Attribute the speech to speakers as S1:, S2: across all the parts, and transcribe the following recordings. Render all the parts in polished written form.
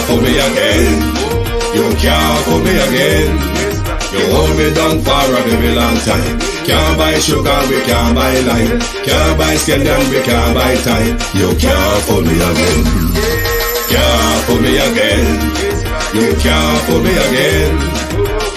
S1: fool me again. You can't fool me again. You hold me down for a very long time. Can't buy sugar, we can't buy lime. Can't buy skin and we can't buy time. You can't fool me again. Can't fool me again. You can't fool me again.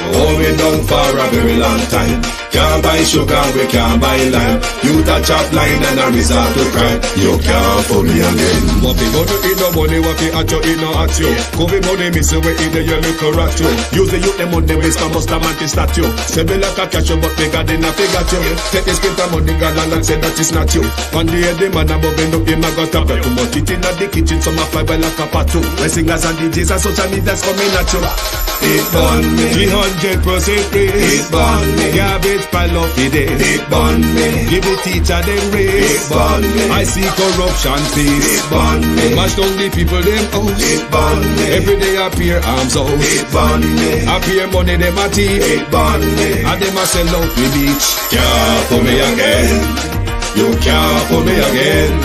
S1: Hold me down for a very long time. Can't buy sugar, we can't buy lime. You touch up line and I resort to crime. You can't fool me again.
S2: What people do in no money, what they at you, in no at you. Covid money, miss away in the yellow rat you. Use the youth, them on the waste, must have man statue. Say me like a catch you, but bigger than a figure you. Take this print of money, girl, and say that is not you. One day the man above end up him, I got a bed. Too much it in the kitchen, some fly by like a patu. My singers and DJs and social media's coming at you.
S1: It burn me.
S2: 300% free.
S1: It burn me.
S2: Garbage pile up the day.
S1: It burn me.
S2: Give the teacher them raise.
S1: It burn me.
S2: I see corruption face.
S1: It burn me.
S2: Mash down the people them house.
S1: It burn me.
S2: Every day appear arms out.
S1: It burn me.
S2: Appear money them a thief.
S1: It burn me.
S2: And them a sell out the beach.
S1: Can't fool me again. You can't fool me again.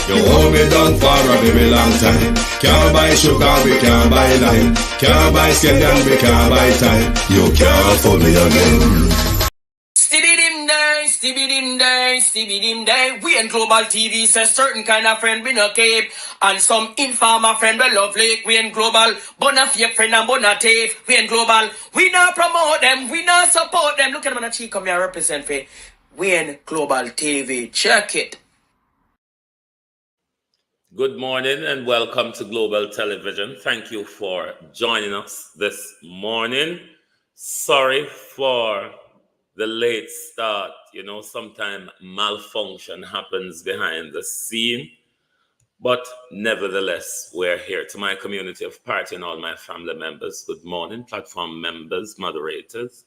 S1: You hold me down for a very long time. Can't buy sugar, we can't buy lime. Can't buy skin and we can't buy time. You can't fool me again.
S3: Stibby-dim day. We in Global TV says certain kind of friend we no cape. And some informer friend we love Lake. We in Global, bona fake friend and bona tape. We in Global, we not promote them, we not support them. Look at them on the cheek, come here represent for. We in Global TV, check it.
S4: Good morning and welcome to Global Television. Thank you for joining us this morning. Sorry for the late start. You know, sometimes malfunction happens behind the scene. But nevertheless, we're here. To my community of party and all my family members, good morning. Platform members, moderators,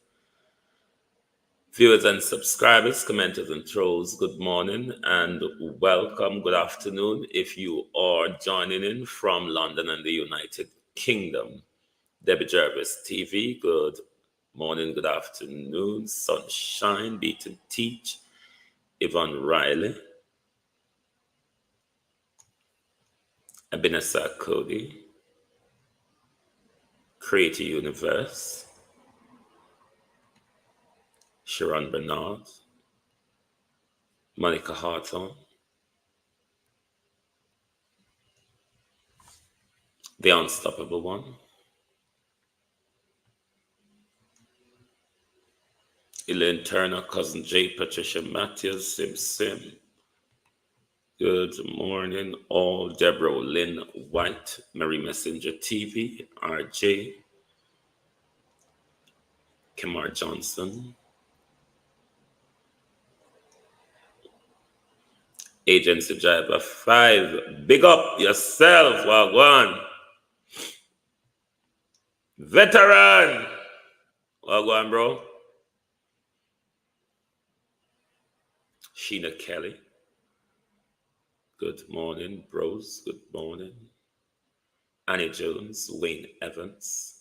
S4: viewers and subscribers, commenters and trolls, good morning and welcome. Good afternoon if you are joining in from London and the United Kingdom. Debbie Jervis TV, good morning, good afternoon. Sunshine, Beat and Teach, Yvonne Riley, Abinasa Cody, Create a Universe, Sharon Bernard, Monica Harton, The Unstoppable One, Elaine Turner, Cousin J, Patricia Matthews, Sim. Good morning, all. Deborah Lynn White, Mary Messenger TV, RJ, Kamar Johnson, Agency Driver 5, big up yourself, Wagwan. Veteran, Wagwan, bro. Sheena Kelly, good morning, bros, good morning. Annie Jones, Wayne Evans,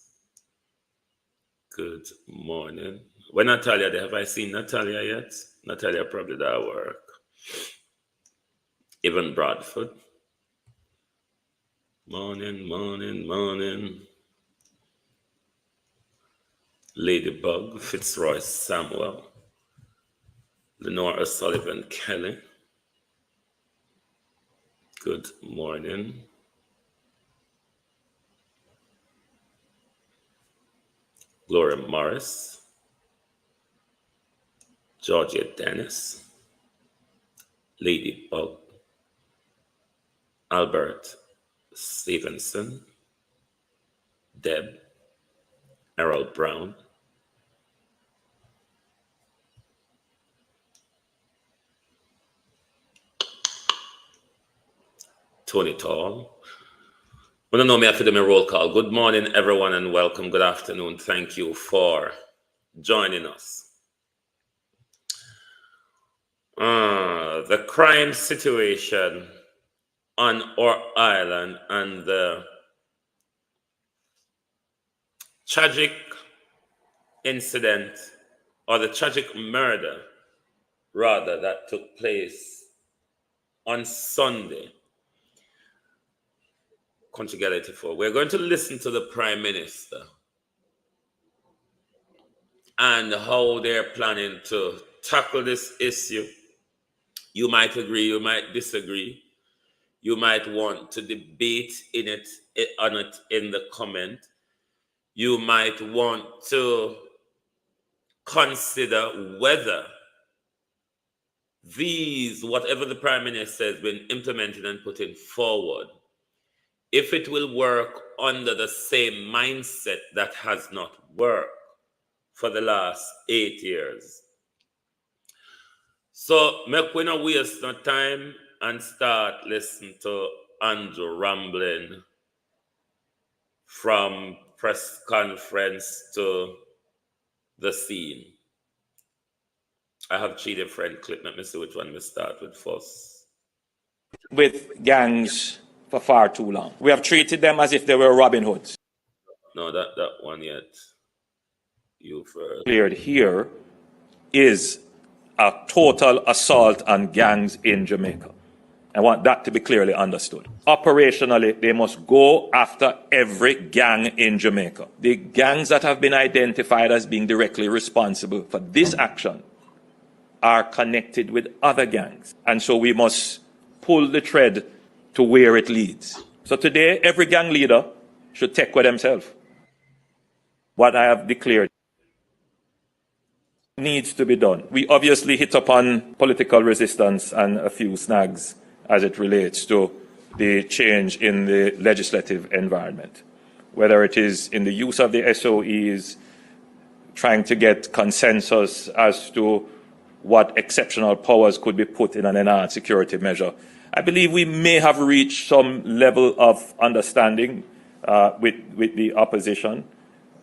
S4: good morning. Where Natalia, have I seen Natalia yet? Natalia probably at work. Evan Bradford. Morning. Ladybug, Fitzroy Samuel. Lenore O'Sullivan Kelly. Good morning. Gloria Morris. Georgia Dennis. Ladybug. Albert Stevenson, Deb, Errol Brown, Tony Tall. When I know me, I feel them a roll call. Good morning, everyone, and welcome. Good afternoon. Thank you for joining us. The crime situation on our island and the tragic incident, or the tragic murder, rather, that took place on Sunday Country Gal 84. We're going to listen to the Prime Minister and how they're planning to tackle this issue. You might agree, you might disagree. You might want to debate on it in the comment. You might want to consider whether whatever the Prime Minister has been implementing and putting forward, if it will work under the same mindset that has not worked for the last 8 years. So make we not waste no time and start listening to Andrew rambling from press conference to the scene. I have 3 different clips. Let me see which one we start with first.
S5: With gangs for far too long. We have treated them as if they were Robin Hoods.
S4: No, that one yet. You first.
S5: Cleared here is a total assault on gangs in Jamaica. I want that to be clearly understood. Operationally, they must go after every gang in Jamaica. The gangs that have been identified as being directly responsible for this action are connected with other gangs. And so we must pull the thread to where it leads. So today, every gang leader should take with themselves. What I have declared needs to be done. We obviously hit upon political resistance and a few snags as it relates to the change in the legislative environment, whether it is in the use of the SOEs, trying to get consensus as to what exceptional powers could be put in an enhanced security measure. I believe we may have reached some level of understanding with the opposition.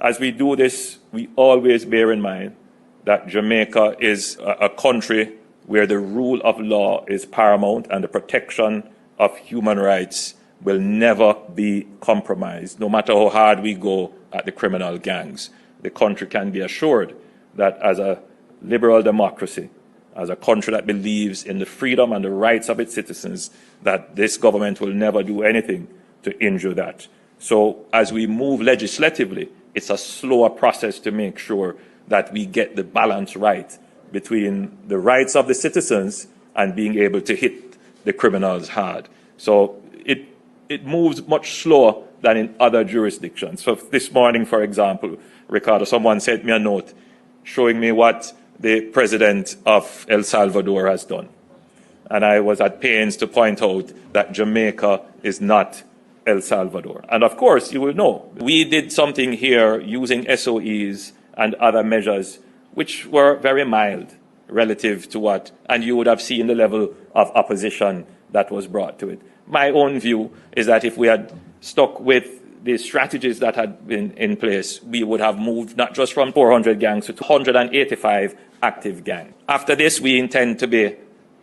S5: As we do this, we always bear in mind that Jamaica is a country where the rule of law is paramount and the protection of human rights will never be compromised, no matter how hard we go at the criminal gangs. The country can be assured that as a liberal democracy, as a country that believes in the freedom and the rights of its citizens, that this government will never do anything to injure that. So as we move legislatively, it's a slower process to make sure that we get the balance right between the rights of the citizens and being able to hit the criminals hard. So it moves much slower than in other jurisdictions. So this morning, for example, Ricardo, someone sent me a note showing me what the president of El Salvador has done. And I was at pains to point out that Jamaica is not El Salvador. And of course, you will know, we did something here using SOEs and other measures which were very mild relative to what, and you would have seen the level of opposition that was brought to it. My own view is that if we had stuck with the strategies that had been in place, we would have moved not just from 400 gangs to 285 active gangs. After this, we intend to be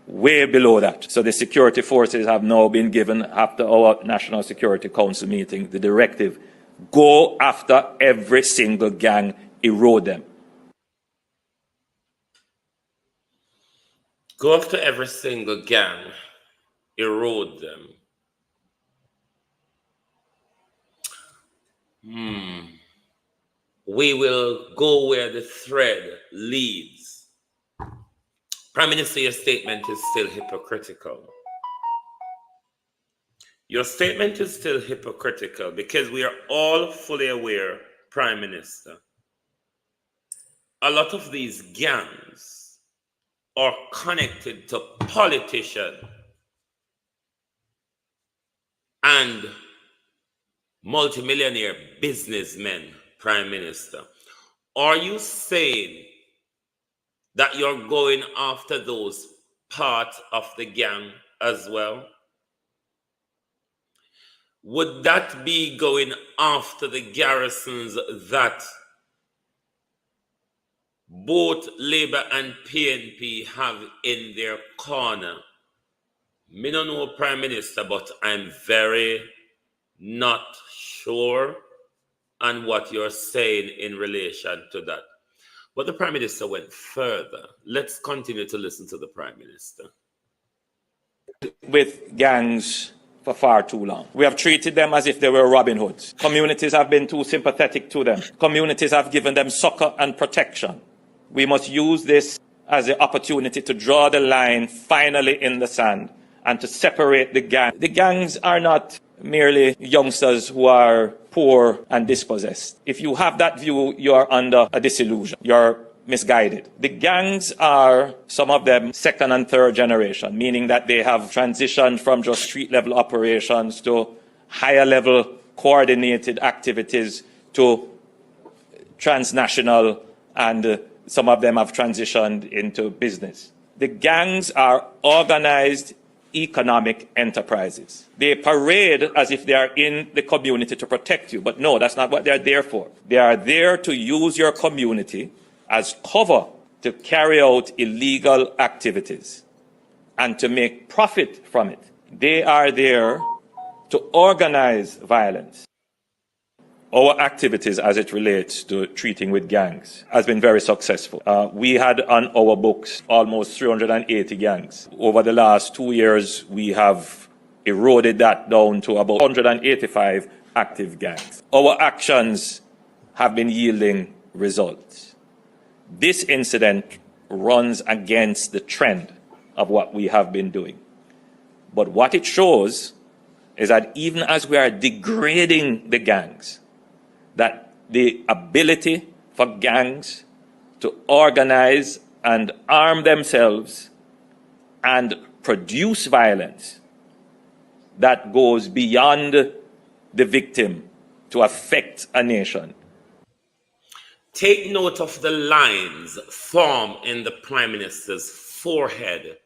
S5: way below that. So the security forces have now been given, after our National Security Council meeting, the directive, go after every single gang, erode them.
S4: Go after every single gang, erode them. We will go where the thread leads. Prime Minister, your statement is still hypocritical. Your statement is still hypocritical because we are all fully aware, Prime Minister, a lot of these gangs are connected to politicians and multimillionaire businessmen, Prime Minister. Are you saying that you're going after those parts of the gang as well? Would that be going after the garrisons that both Labour and PNP have in their corner? Me don't know, Prime Minister, but I'm very not sure on what you're saying in relation to that. But the Prime Minister went further. Let's continue to listen to the Prime Minister.
S5: With gangs for far too long. We have treated them as if they were Robin Hoods. Communities have been too sympathetic to them. Communities have given them succor and protection. We must use this as the opportunity to draw the line finally in the sand and to separate the gang. The gangs are not merely youngsters who are poor and dispossessed. If you have that view, you are under a disillusion. You're misguided. The gangs are, some of them, second and third generation, meaning that they have transitioned from just street level operations to higher level coordinated activities to transnational, and some of them have transitioned into business. The gangs are organized economic enterprises. They parade as if they are in the community to protect you, but no, that's not what they're there for. They are there to use your community as cover to carry out illegal activities and to make profit from it. They are there to organize violence. Our activities as it relates to treating with gangs has been very successful. We had on our books almost 380 gangs. Over the last 2 years, we have eroded that down to about 185 active gangs. Our actions have been yielding results. This incident runs against the trend of what we have been doing. But what it shows is that even as we are degrading the gangs, that the ability for gangs to organize and arm themselves and produce violence that goes beyond the victim to affect a nation.
S4: Take note of the lines formed in the Prime Minister's forehead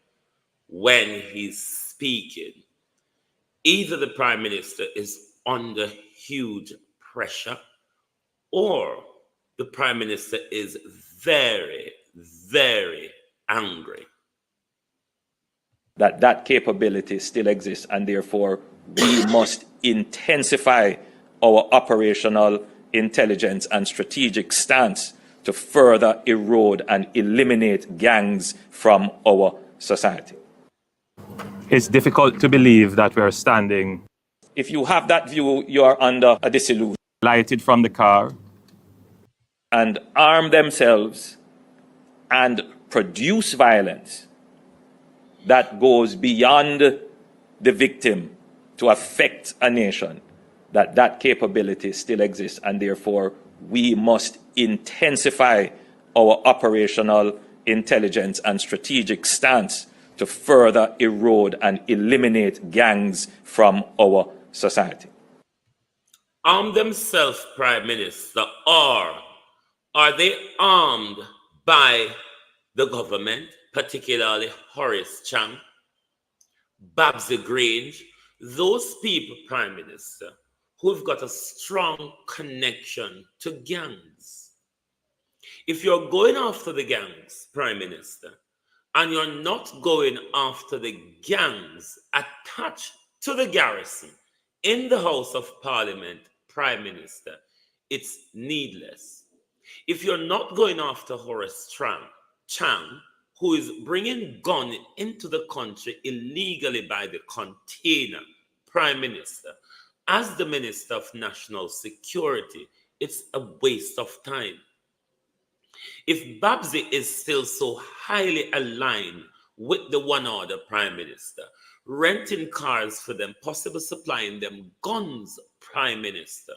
S4: when he's speaking. Either the Prime Minister is under huge pressure, or the Prime Minister is very, very angry.
S5: That capability still exists, and therefore we must intensify our operational intelligence and strategic stance to further erode and eliminate gangs from our society.
S6: It's difficult to believe that we're standing.
S5: If you have that view, you are under a disillusion.
S6: Lighted from the car.
S5: And arm themselves and produce violence that goes beyond the victim to affect a nation. That capability still exists, and therefore we must intensify our operational intelligence and strategic stance to further erode and eliminate gangs from our society.
S4: Arm themselves, Prime Minister, or are they armed by the government, particularly Horace Chang, Babsy Grange, those people, Prime Minister, who've got a strong connection to gangs? If you're going after the gangs, Prime Minister, and you're not going after the gangs attached to the garrison in the House of Parliament, Prime Minister, it's needless. If you're not going after Horace Chang, who is bringing gun into the country illegally by the container, Prime Minister, as the Minister of National Security, it's a waste of time. If Babsy is still so highly aligned with the one order, Prime Minister, renting cars for them, possibly supplying them guns, Prime Minister,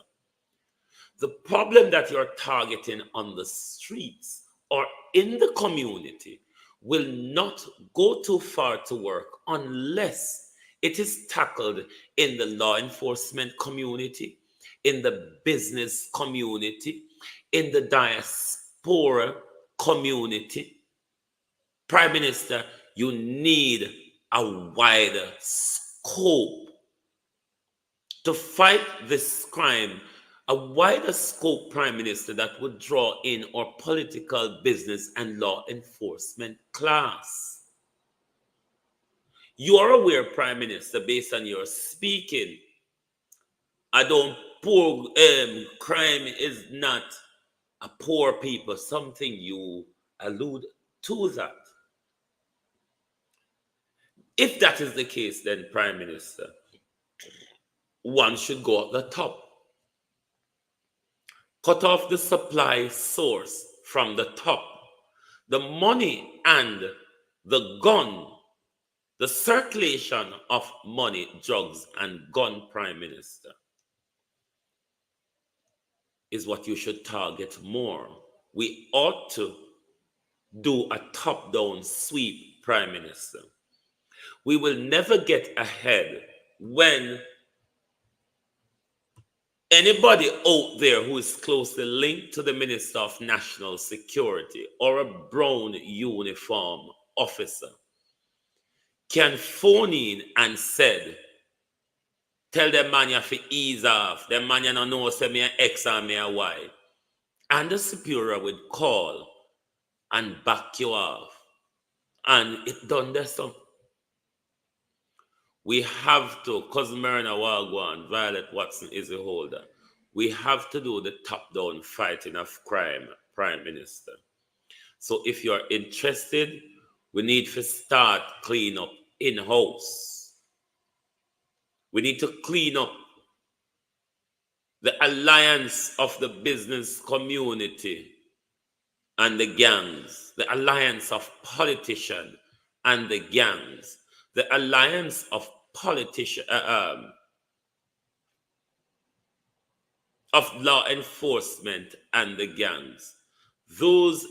S4: the problem that you're targeting on the streets or in the community will not go too far to work unless it is tackled in the law enforcement community, in the business community, in the diaspora community. Prime Minister, you need a wider scope to fight this crime, a wider scope, Prime Minister, that would draw in our political, business, and law enforcement class. You are aware, Prime Minister, based on your speaking, crime is not a poor people, something you allude to that. If that is the case, then, Prime Minister, one should go at the top. Cut off the supply source from the top. The money and the gun, the circulation of money, drugs, and gun, Prime Minister, is what you should target more. We ought to do a top-down sweep, Prime Minister. We will never get ahead when anybody out there who is closely linked to the Minister of National Security or a brown uniform officer can phone in and said, tell them man you have to ease off, them man you don't know say me a X or me a Y. And the superior would call and back you off. And it done this so. We have to, Cousin Myrna Wagwan, Violet Watson is the holder. We have to do the top-down fighting of crime, Prime Minister. So if you're interested, we need to start clean up in-house. We need to clean up the alliance of the business community and the gangs, the alliance of politicians and the gangs, the alliance of politicians, of law enforcement and the gangs. Those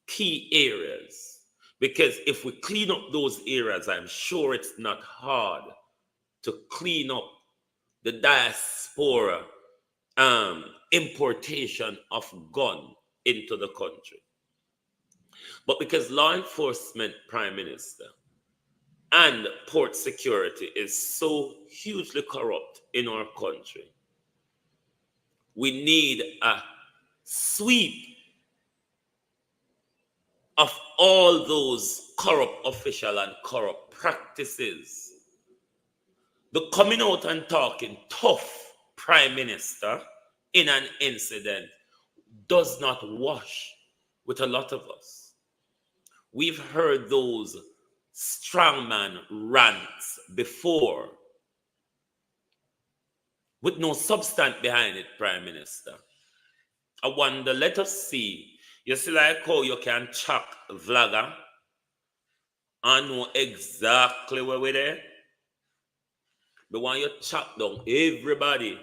S4: key areas, because if we clean up those areas, I'm sure it's not hard to clean up the diaspora importation of gun into the country. But because law enforcement, Prime Minister, and port security is so hugely corrupt in our country, we need a sweep of all those corrupt official and corrupt practices. The coming out and talking tough, Prime Minister, in an incident does not wash with a lot of us. We've heard those strongman rants before with no substance behind it, Prime Minister. I wonder, let us see. You see like how you can track vlogger and know exactly where we're there. But when you track down everybody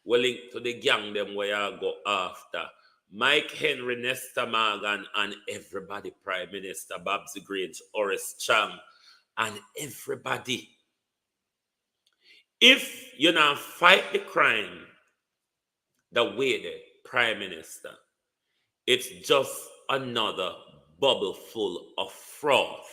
S4: will link to the gang them where you go after. Mike Henry, Nesta Morgan, and everybody, Prime Minister, Babsy Grange, Horace Chang, and everybody. If you now fight the crime the way the Prime Minister, it's just another bubble full of froth.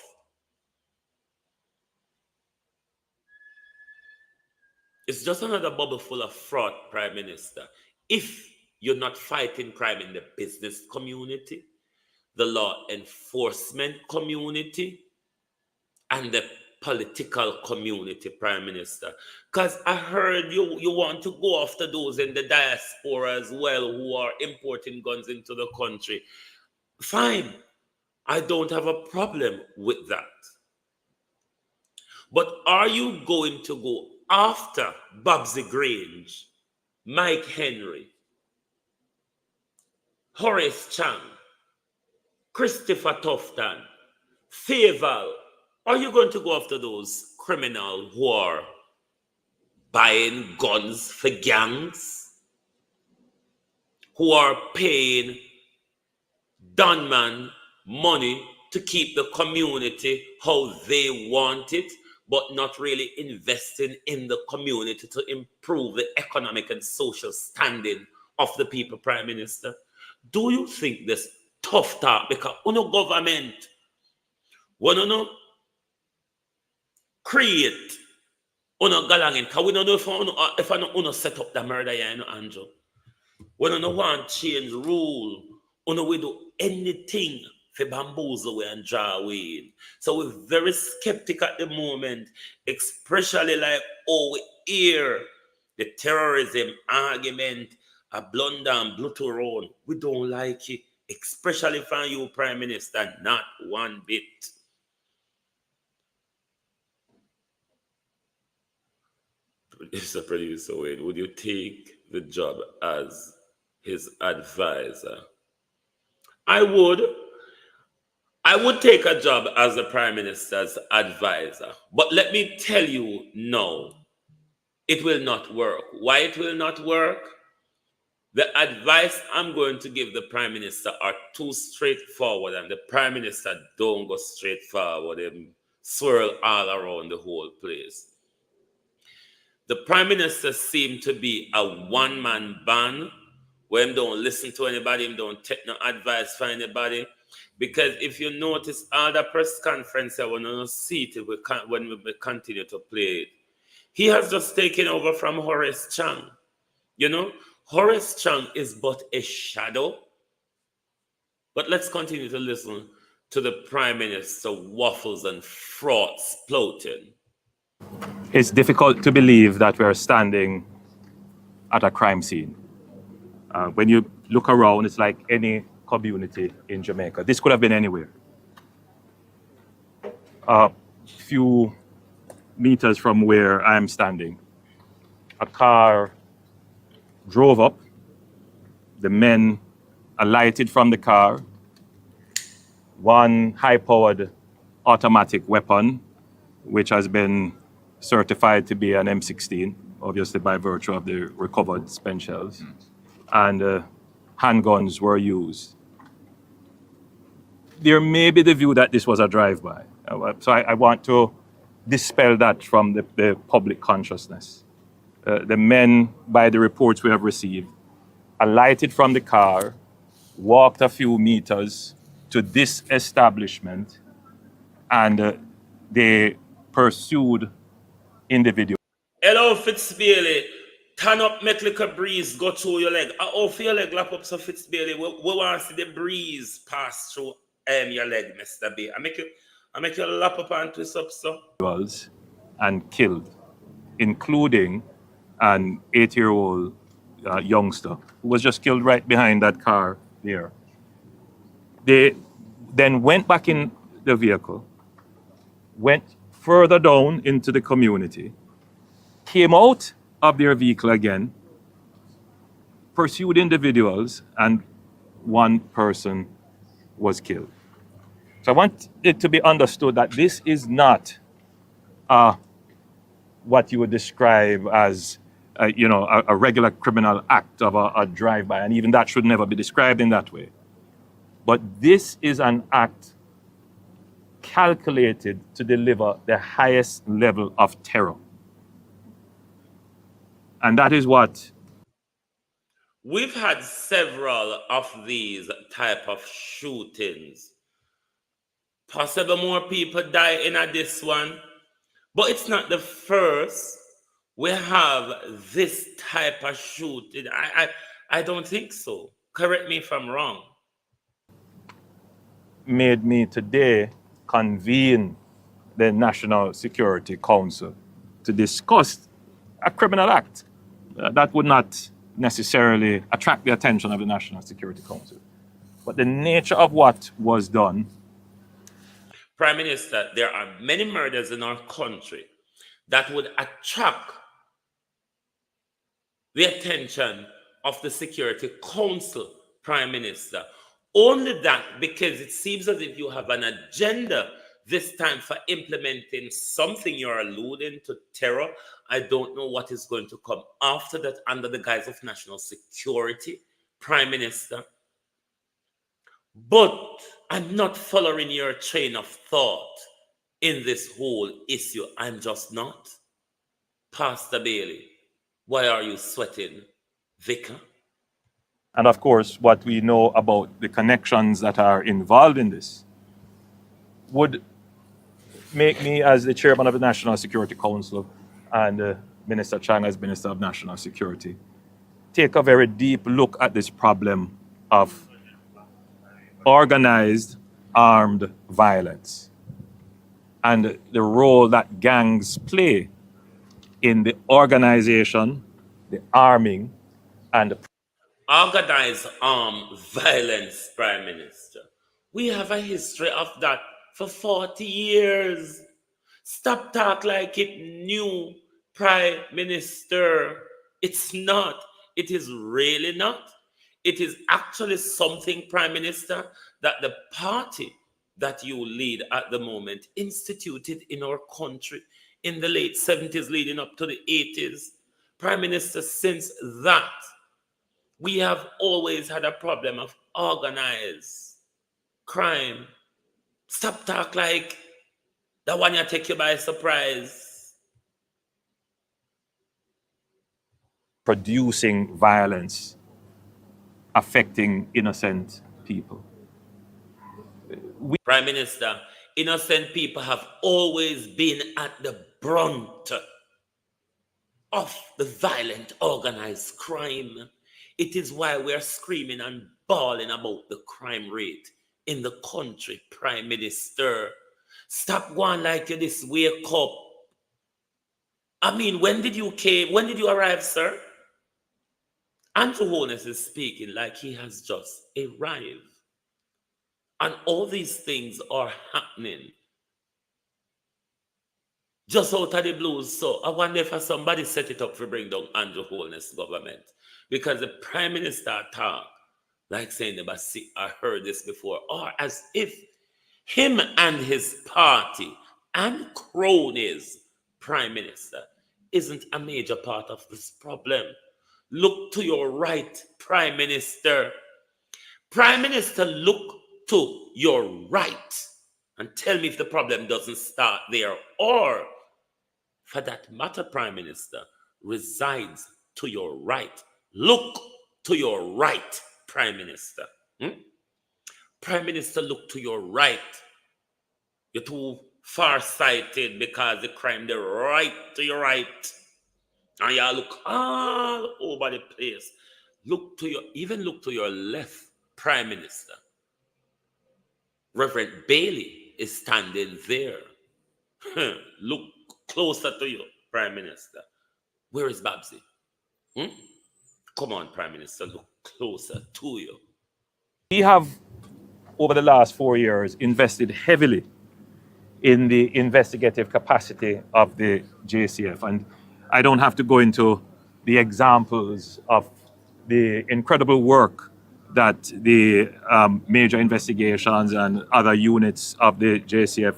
S4: It's just another bubble full of fraud, Prime Minister. If you're not fighting crime in the business community, the law enforcement community, and the political community, Prime Minister. Because I heard you want to go after those in the diaspora as well who are importing guns into the country. Fine. I don't have a problem with that. But are you going to go after Babsy Grange, Mike Henry, Horace Chang, Christopher Tufton, Faval? Are you going to go after those criminals who are buying guns for gangs, who are paying Dunman money to keep the community how they want it, but not really investing in the community to improve the economic and social standing of the people, Prime Minister? Do you think this tough talk, because uno government, one no create uno galangin, because we don't know if uno set up the murder here, Andrew. We don't want change rule, uno we do anything for bamboozle away and draw away in. So we're very skeptical at the moment, especially like we hear the terrorism argument, a blunder and blue road. We don't like it, especially from you, Prime Minister, not one bit. Mr. Producer Wade, would you take the job as his advisor? I would. I would take a job as the Prime Minister's advisor. But let me tell you no, it will not work. Why it will not work? The advice I'm going to give the Prime Minister are too straightforward, and the Prime Minister don't go straightforward and swirl all around the whole place. The Prime Minister seemed to be a one-man band where him don't listen to anybody, him don't take no advice from anybody. Because if you notice all the press conference, I want to see it when we continue to play it. He has just taken over from Horace Chang. You know, Horace Chang is but a shadow. But let's continue to listen to the Prime Minister waffles and frauds splouting.
S6: It's difficult to believe that we're standing at a crime scene. When you look around, it's like any community in Jamaica. This could have been anywhere. A few meters from where I'm standing, a car drove up. The men alighted from the car. One high-powered automatic weapon, which has been certified to be an M16, obviously by virtue of the recovered spent shells, and handguns were used. There may be the view that this was a drive-by. So I want to dispel that from the public consciousness. The men, by the reports we have received, alighted from the car, walked a few meters to this establishment, and they pursued individuals.
S4: Hello, Fitzbailey. Turn up, make like a breeze go through your leg. Oh, for your leg lap up, so Fitzbailey. We want to see the breeze pass through your leg, Mr. B. I make you lap up and twist up, so.
S6: And killed, including an 8-year-old youngster who was just killed right behind that car there. They then went back in the vehicle, went further down into the community, came out of their vehicle again, pursued individuals, and one person was killed. So I want it to be understood that this is not what you would describe as a regular criminal act of a drive-by, and even that should never be described in that way. But this is an act calculated to deliver the highest level of terror. And that is what...
S4: We've had several of these type of shootings. Possibly more people die in this one, but it's not the first we have this type of shooting. I don't think so. Correct me if I'm wrong.
S6: Made me today convene the National Security Council to discuss a criminal act that would not necessarily attract the attention of the National Security Council. But the nature of what was done.
S4: Prime Minister, there are many murders in our country that would attract the attention of the Security Council, Prime Minister. Only that because it seems as if you have an agenda this time for implementing something you're alluding to, terror. I don't know what is going to come after that under the guise of national security, Prime Minister. But I'm not following your train of thought in this whole issue. I'm just not. Pastor Bailey, why are you sweating, Vicar?
S6: And of course, what we know about the connections that are involved in this would make me, as the chairman of the National Security Council and Minister Chang as Minister of National Security, take a very deep look at this problem of organized armed violence and the role that gangs play in the organization, the arming, and the
S4: organized armed violence, Prime Minister. We have a history of that. For 40 years. Stop talk like it new. Prime Minister, it's not. It is really not. It is actually something, Prime Minister, that the party that you lead at the moment instituted in our country in the late 70s leading up to the 80s. Prime Minister, since that, we have always had a problem of organized crime. Stop talk like that one you take you by surprise.
S6: Producing violence affecting innocent people.
S4: Prime Minister, innocent people have always been at the brunt of the violent organized crime. It is why we're screaming and bawling about the crime rate in the country, Prime Minister. Stop going like you this wake up. I mean, when did you arrive, sir? Andrew Holness is speaking like he has just arrived. And all these things are happening just out of the blues. So I wonder if somebody set it up to bring down Andrew Holness government. Because the Prime Minister talk, like saying never see or heard this before, or as if him and his party and cronies, Prime Minister, isn't a major part of this problem. Look to your right, Prime Minister. Prime Minister, look to your right and tell me if the problem doesn't start there, or for that matter, Prime Minister, resides to your right. Look to your right, Prime Minister. Prime Minister, look to your right. You're too far-sighted because the crime the right to your right. And you look all over the place. Look to your left, Prime Minister. Reverend Bailey is standing there. Look closer to you, Prime Minister. Where is Babsy? Come on, Prime Minister, look closer to you.
S6: We have, over the last 4 years, invested heavily in the investigative capacity of the JCF. And I don't have to go into the examples of the incredible work that the major investigations and other units of the JCF,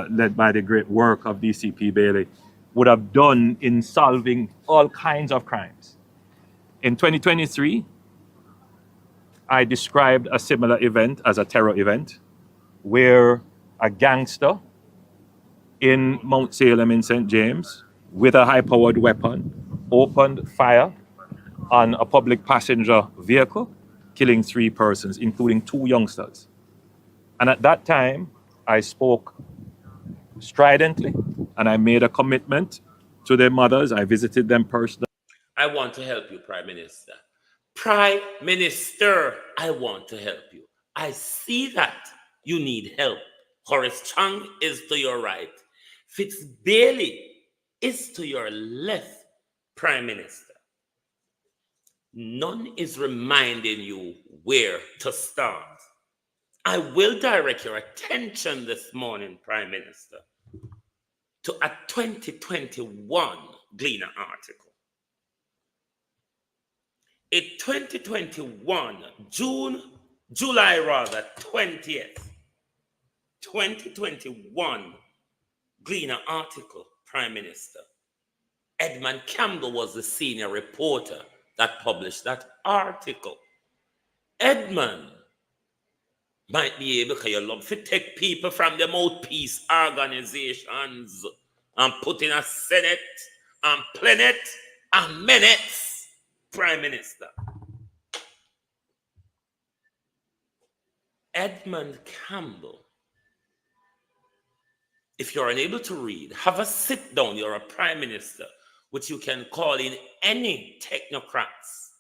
S6: led by the great work of DCP Bailey, would have done in solving all kinds of crimes. In 2023, I described a similar event as a terror event where a gangster in Mount Salem in St. James with a high-powered weapon opened fire on a public passenger vehicle, killing 3 persons, including 2 youngsters. And at that time, I spoke stridently and I made a commitment to their mothers. I visited them personally.
S4: I want to help you, Prime Minister. Prime Minister, I want to help you. I see that you need help. Horace Chang is to your right. Fitz Bailey is to your left, Prime Minister. None is reminding you where to start. I will direct your attention this morning, Prime Minister, to a 2021 Gleaner article. A 2021, July 20th, 2021 Gleaner article, Prime Minister. Edmund Campbell was the senior reporter that published that article. Edmund might be able, because you love to take people from the mouthpiece organizations and put in a Senate and Plenate and minutes, Prime Minister. Edmund Campbell. If you're unable to read, have a sit down. You're a Prime Minister, which you can call in any technocrats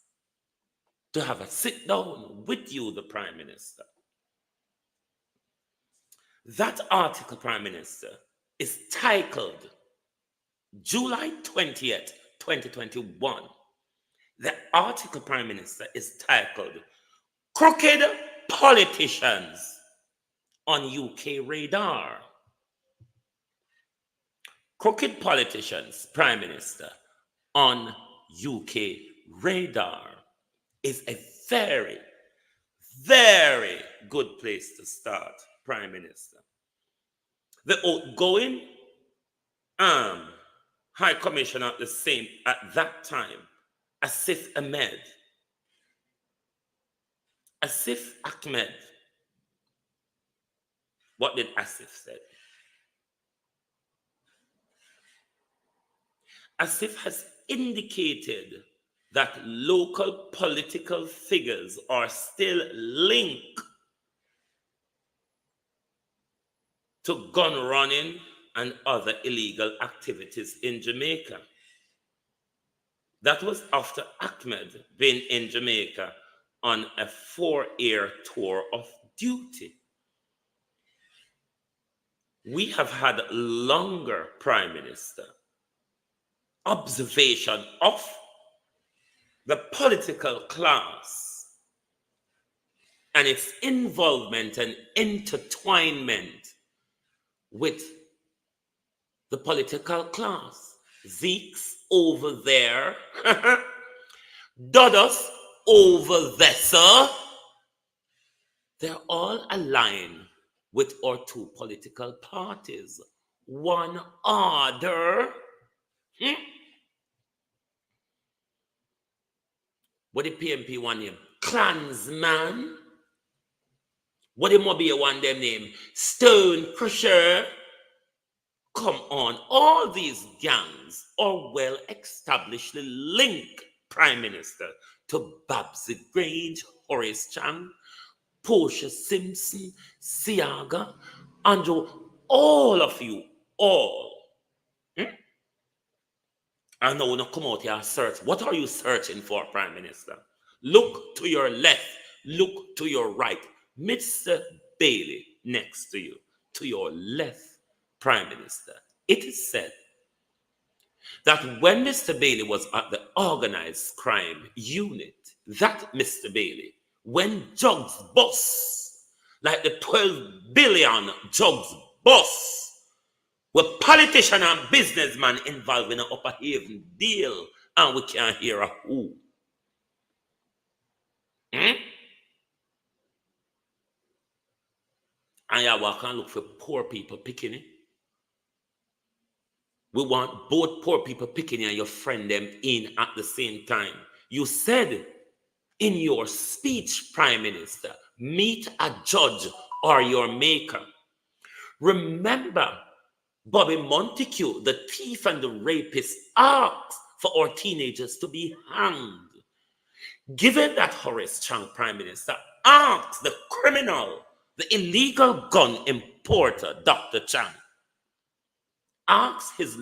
S4: to have a sit down with you, the Prime Minister. That article, Prime Minister, is titled July 20th, 2021. The article, Prime Minister, is titled Crooked Politicians on UK Radar. crooked politicians, Prime Minister, on UK radar is a very, very good place to start, Prime Minister. The outgoing High Commissioner at that time, Asif Ahmed. Asif Ahmed. What did Asif say? Asif has indicated that local political figures are still linked to gun running and other illegal activities in Jamaica. That was after Ahmed being in Jamaica on a 4-year tour of duty. We have had longer, Prime Minister, observation of the political class and its involvement and intertwinement with the political class. Zeke's over there. Dodos over there, sir. They're all aligned with our two political parties. One order. What the PMP one name? Klansman. What the Mobile one them name? Stone Crusher. Come on, all these gangs are well establishedly linked, Prime Minister, to Babsy Grange, Horace Chang, Portia Simpson, Siaga, Andrew, all of you, all. I know when you come out here and search. What are you searching for, Prime Minister? Look to your left, look to your right. Mr. Bailey next to you, to your left, Prime Minister. It is said that when Mr. Bailey was at the organized crime unit, that Mr. Bailey, when drugs bust, like the 12 billion drugs bust, with politician and businessman involved in an Upper Haven deal, and we can't hear a who. And you walk and look for poor people picking it. We want both poor people picking and your friend them in at the same time. You said in your speech, Prime Minister, meet a judge or your maker. Remember, Bobby Montague, the thief and the rapist, asked for our teenagers to be hanged. Given that Horace Chang, Prime Minister, asked the criminal, the illegal gun importer, Dr. Chang, asked his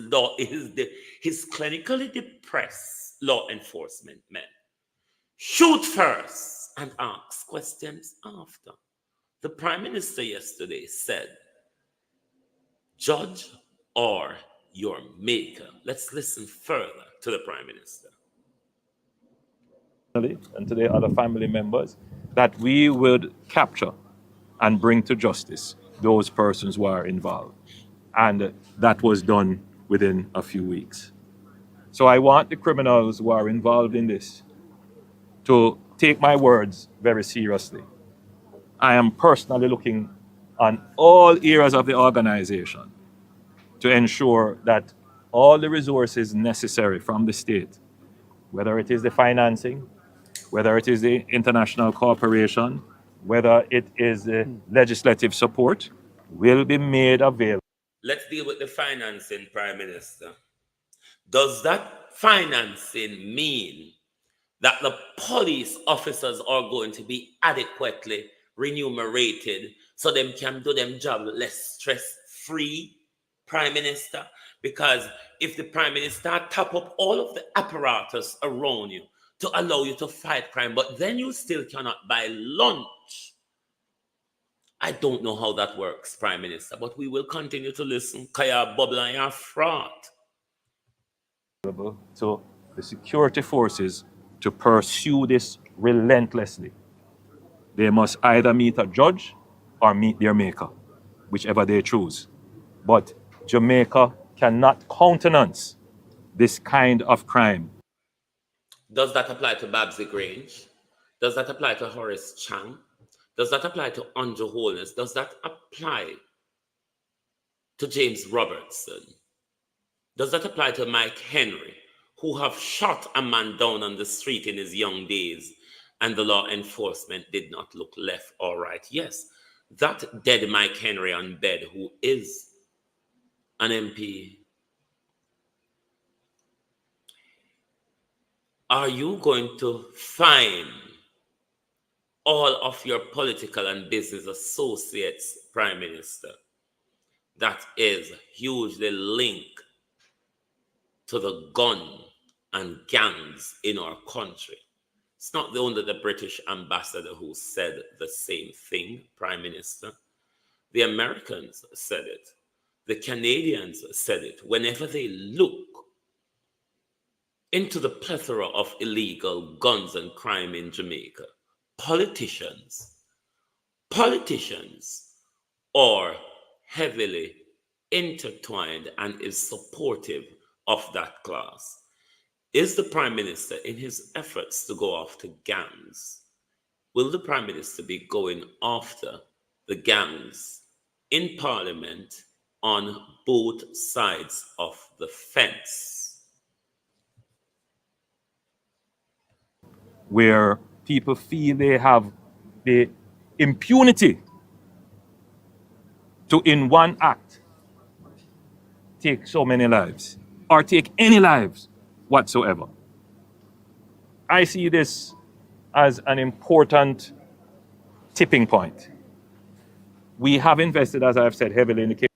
S4: clinically depressed law enforcement men, shoot first and ask questions after. The Prime Minister yesterday said, judge or your maker. Let's listen further to the Prime Minister.
S6: And to the other family members, that we would capture and bring to justice those persons who are involved. And that was done within a few weeks. So I want the criminals who are involved in this to take my words very seriously. I am personally looking on all areas of the organization to ensure that all the resources necessary from the state, whether it is the financing, whether it is the international cooperation, whether it is the legislative support, will be made available.
S4: Let's deal with the financing, Prime Minister. Does that financing mean that the police officers are going to be adequately remunerated so them can do them job less stress-free, Prime Minister? Because if the Prime Minister top up all of the apparatus around you to allow you to fight crime, but then you still cannot buy lunch, I don't know how that works, Prime Minister, but we will continue to listen. Kaya bubble and your fraud.
S6: So the security forces to pursue this relentlessly. They must either meet a judge or meet their maker, whichever they choose. But Jamaica cannot countenance this kind of crime.
S4: Does that apply to Babsy Grange? Does that apply to Horace Chang? Does that apply to Andrew Holness? Does that apply to James Robertson? Does that apply to Mike Henry, who have shot a man down on the street in his young days and the law enforcement did not look left or right? Yes, that dead Mike Henry on bed, who is an MP. Are you going to fine all of your political and business associates, Prime Minister, that is hugely linked to the gun and gangs in our country? It's not only the British ambassador who said the same thing, Prime Minister. The Americans said it. The Canadians said it. Whenever they look into the plethora of illegal guns and crime in Jamaica, politicians are heavily intertwined and is supportive of that class. Is the Prime Minister, in his efforts to go after gangs, will the Prime Minister be going after the gangs in Parliament on both sides of the fence?
S6: Where people feel they have the impunity to, in one act, take so many lives or take any lives whatsoever. I see this as an important tipping point. We have invested, as I've said, heavily in the case.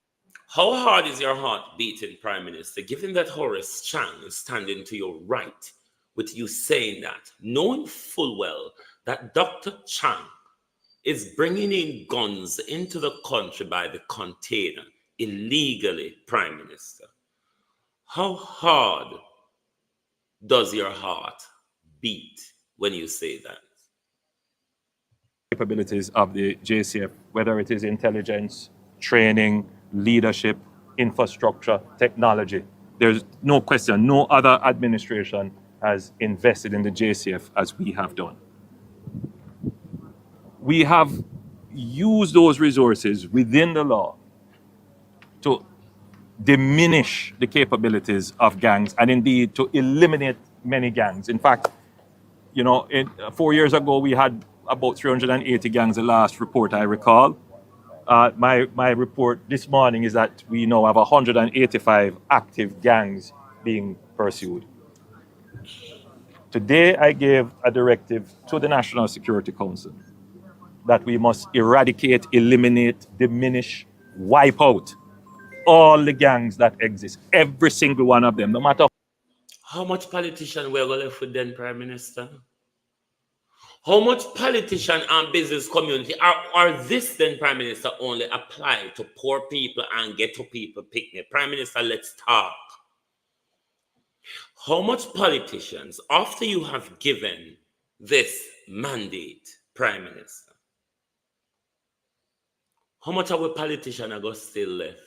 S4: How hard is your heart beating, Prime Minister, given that Horace Chang is standing to your right with you saying that, knowing full well that Dr. Chang is bringing in guns into the country by the container illegally, Prime Minister? How hard does your heart beat when you say that?
S6: Capabilities of the JCF, whether it is intelligence, training, leadership, infrastructure, technology. There's no question, no other administration has invested in the JCF as we have done. We have used those resources within the law to diminish the capabilities of gangs and indeed to eliminate many gangs. In fact, 4 years ago, we had about 380 gangs, the last report I recall. My report this morning is that we now have 185 active gangs being pursued. Today, I gave a directive to the National Security Council that we must eradicate, eliminate, diminish, wipe out all the gangs that exist, every single one of them, no matter.
S4: How much politician we're going to left with then, Prime Minister? How much politician and business community are this then, Prime Minister, only apply to poor people and ghetto people picnic? Prime Minister, let's talk. How much politicians, after you have given this mandate, Prime Minister, how much of a politician are going to still left?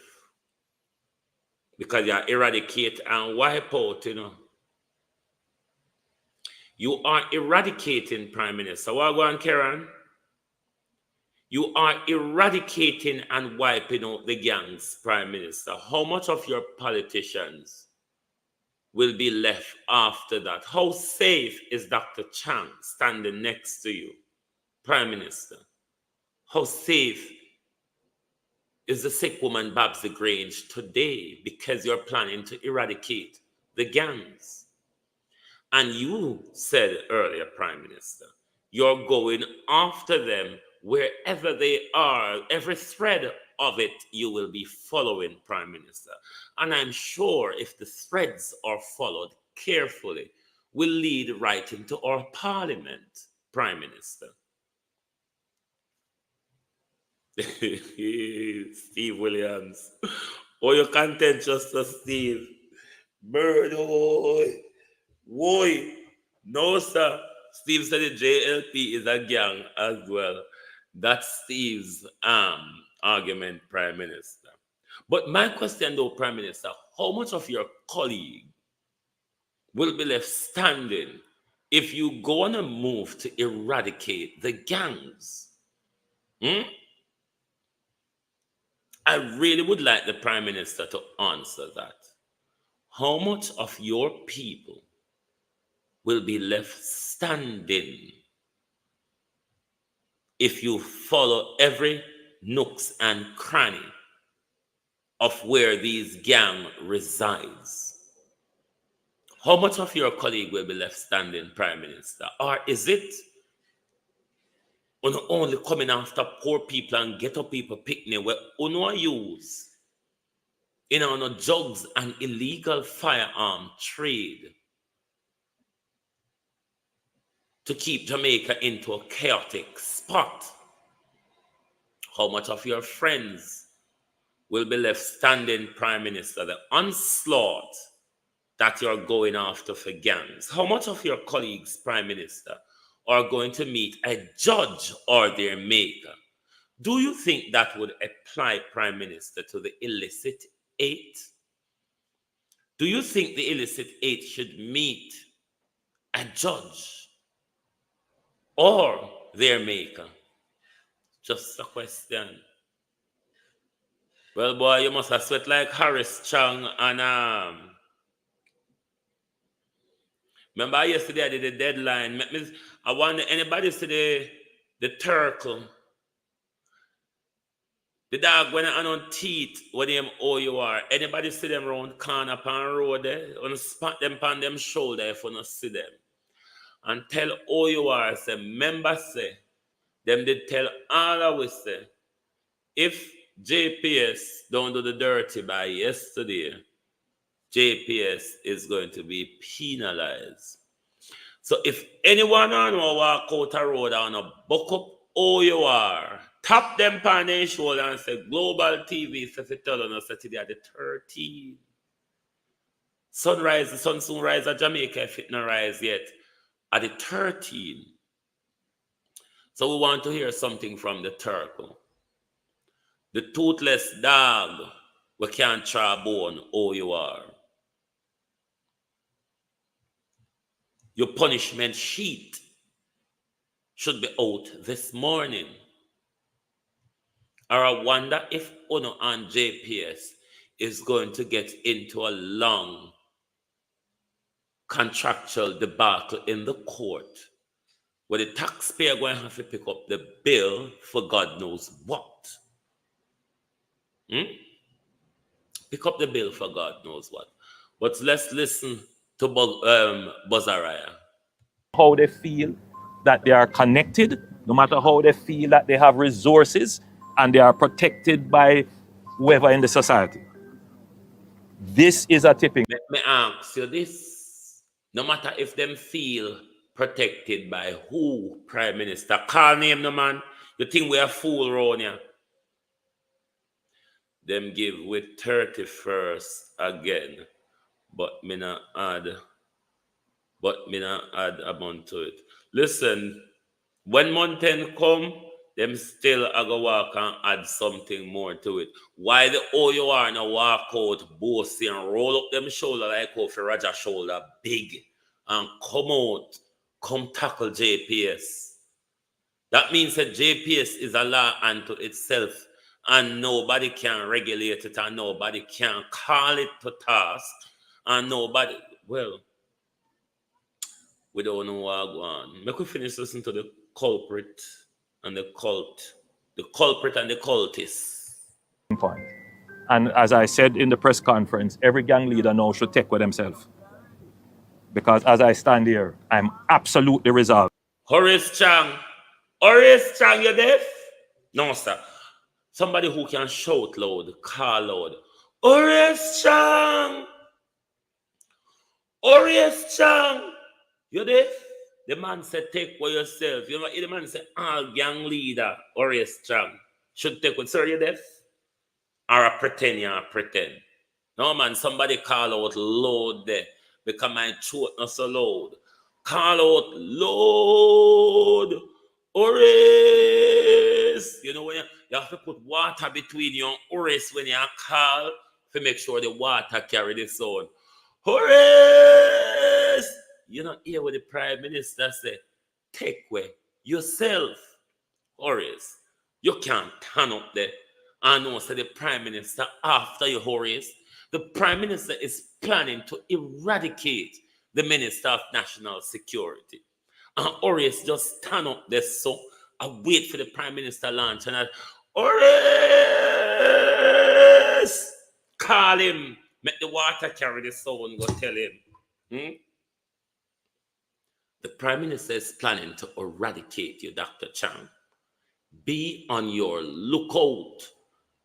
S4: Because you eradicate and wipe out, You are eradicating, Prime Minister. What going, Karen? You are eradicating and wiping out the gangs, Prime Minister. How much of your politicians will be left after that? How safe is Dr. Chang standing next to you, Prime Minister? How safe is the sick woman Babsy Grange today because you're planning to eradicate the gangs? And you said earlier, Prime Minister, you're going after them wherever they are. Every thread of it you will be following, Prime Minister. And I'm sure if the threads are followed carefully, will lead right into our Parliament, Prime Minister. Steve Williams. Oh, you're contentious to Steve. Bird, Why? No, sir. Steve said the JLP is a gang as well. That's Steve's argument, Prime Minister. But my question though, Prime Minister, how much of your colleague will be left standing if you go on a move to eradicate the gangs? I really would like the Prime Minister to answer that. How much of your people will be left standing if you follow every nooks and cranny of where these gang resides? How much of your colleague will be left standing, Prime Minister? Or is it only coming after poor people and ghetto people picnic where uno use in our drugs and illegal firearm trade to keep Jamaica into a chaotic spot? How much of your friends will be left standing, Prime Minister, the onslaught that you're going after for gangs? How much of your colleagues, Prime Minister, are going to meet a judge or their maker? Do you think that would apply, Prime Minister, to the illicit 8? Do you think the illicit 8 should meet a judge or their maker? Just a question. Well, boy, you must have sweat like Harris Chang and remember yesterday I did a deadline. I want anybody see the turtle. The dog when I on teeth, what them OUR. Anybody see them round corner pan road there? On spot them pan them shoulder if you not see them. And tell OUR, say, members say, them did tell all of us say, if JPS don't do the dirty by yesterday, JPS is going to be penalized. So if anyone on will walk out a road and a buck up OUR, tap them pan their shoulder and say, Global TV, so if you tell us that today at the 13th. Sunrise, the sun soon rise at Jamaica if it not rise yet. At the 13th. So we want to hear something from the turtle. The toothless dog, we can't try bone, OUR. Your punishment sheet should be out this morning. Or I wonder if Uno and JPS is going to get into a long contractual debacle in the court where the taxpayer going to have to pick up the bill for God knows what. Pick up the bill for God knows what. But let's listen to Buzaraya.
S6: How they feel that they are connected, no matter how they feel that they have resources and they are protected by whoever in the society. This is a tipping.
S4: Let me ask you this. No matter if them feel protected by who, Prime Minister, call name no man. You think we are fool around here? Them give with 31st again. But me not add amount to it. Listen, when month end come, them still a go walk and add something more to it. Why the OUR now walk out, bossy and roll up them shoulder like how for Roger shoulder big and come tackle JPS. That means that JPS is a law unto itself and nobody can regulate it and nobody can call it to task and nobody, well, we don't know what go on. Make we finish listening to the culprit and the cult. The culprit and the cultist.
S6: Point. And as I said in the press conference, every gang leader now should take with themselves. Because as I stand here, I'm absolutely resolved.
S4: Horace Chang, you deaf? No, sir. Somebody who can shout loud, call loud. Horace Chang, you deaf? The man said, take for yourself. You know, the man said, all gang leader, Horace Chang, should take with, sir, you deaf? Or a pretend. No, man, somebody call out loud there. Because my throat not so loud. Call out loud. Horace Horace. You know, when you have to put water between you and Horace when you call to make sure the water carry the sound. Horace! You know, hear what the Prime Minister said. Take away yourself, Horace. You can't turn up there. I know, say the Prime Minister after you, Horace. The Prime Minister is planning to eradicate the Minister of National Security. And Horace just stand up there so I wait for the Prime Minister launch and I, Horace! Call him. Make the water carry the sound, go tell him. The Prime Minister is planning to eradicate you, Dr. Chang. Be on your lookout.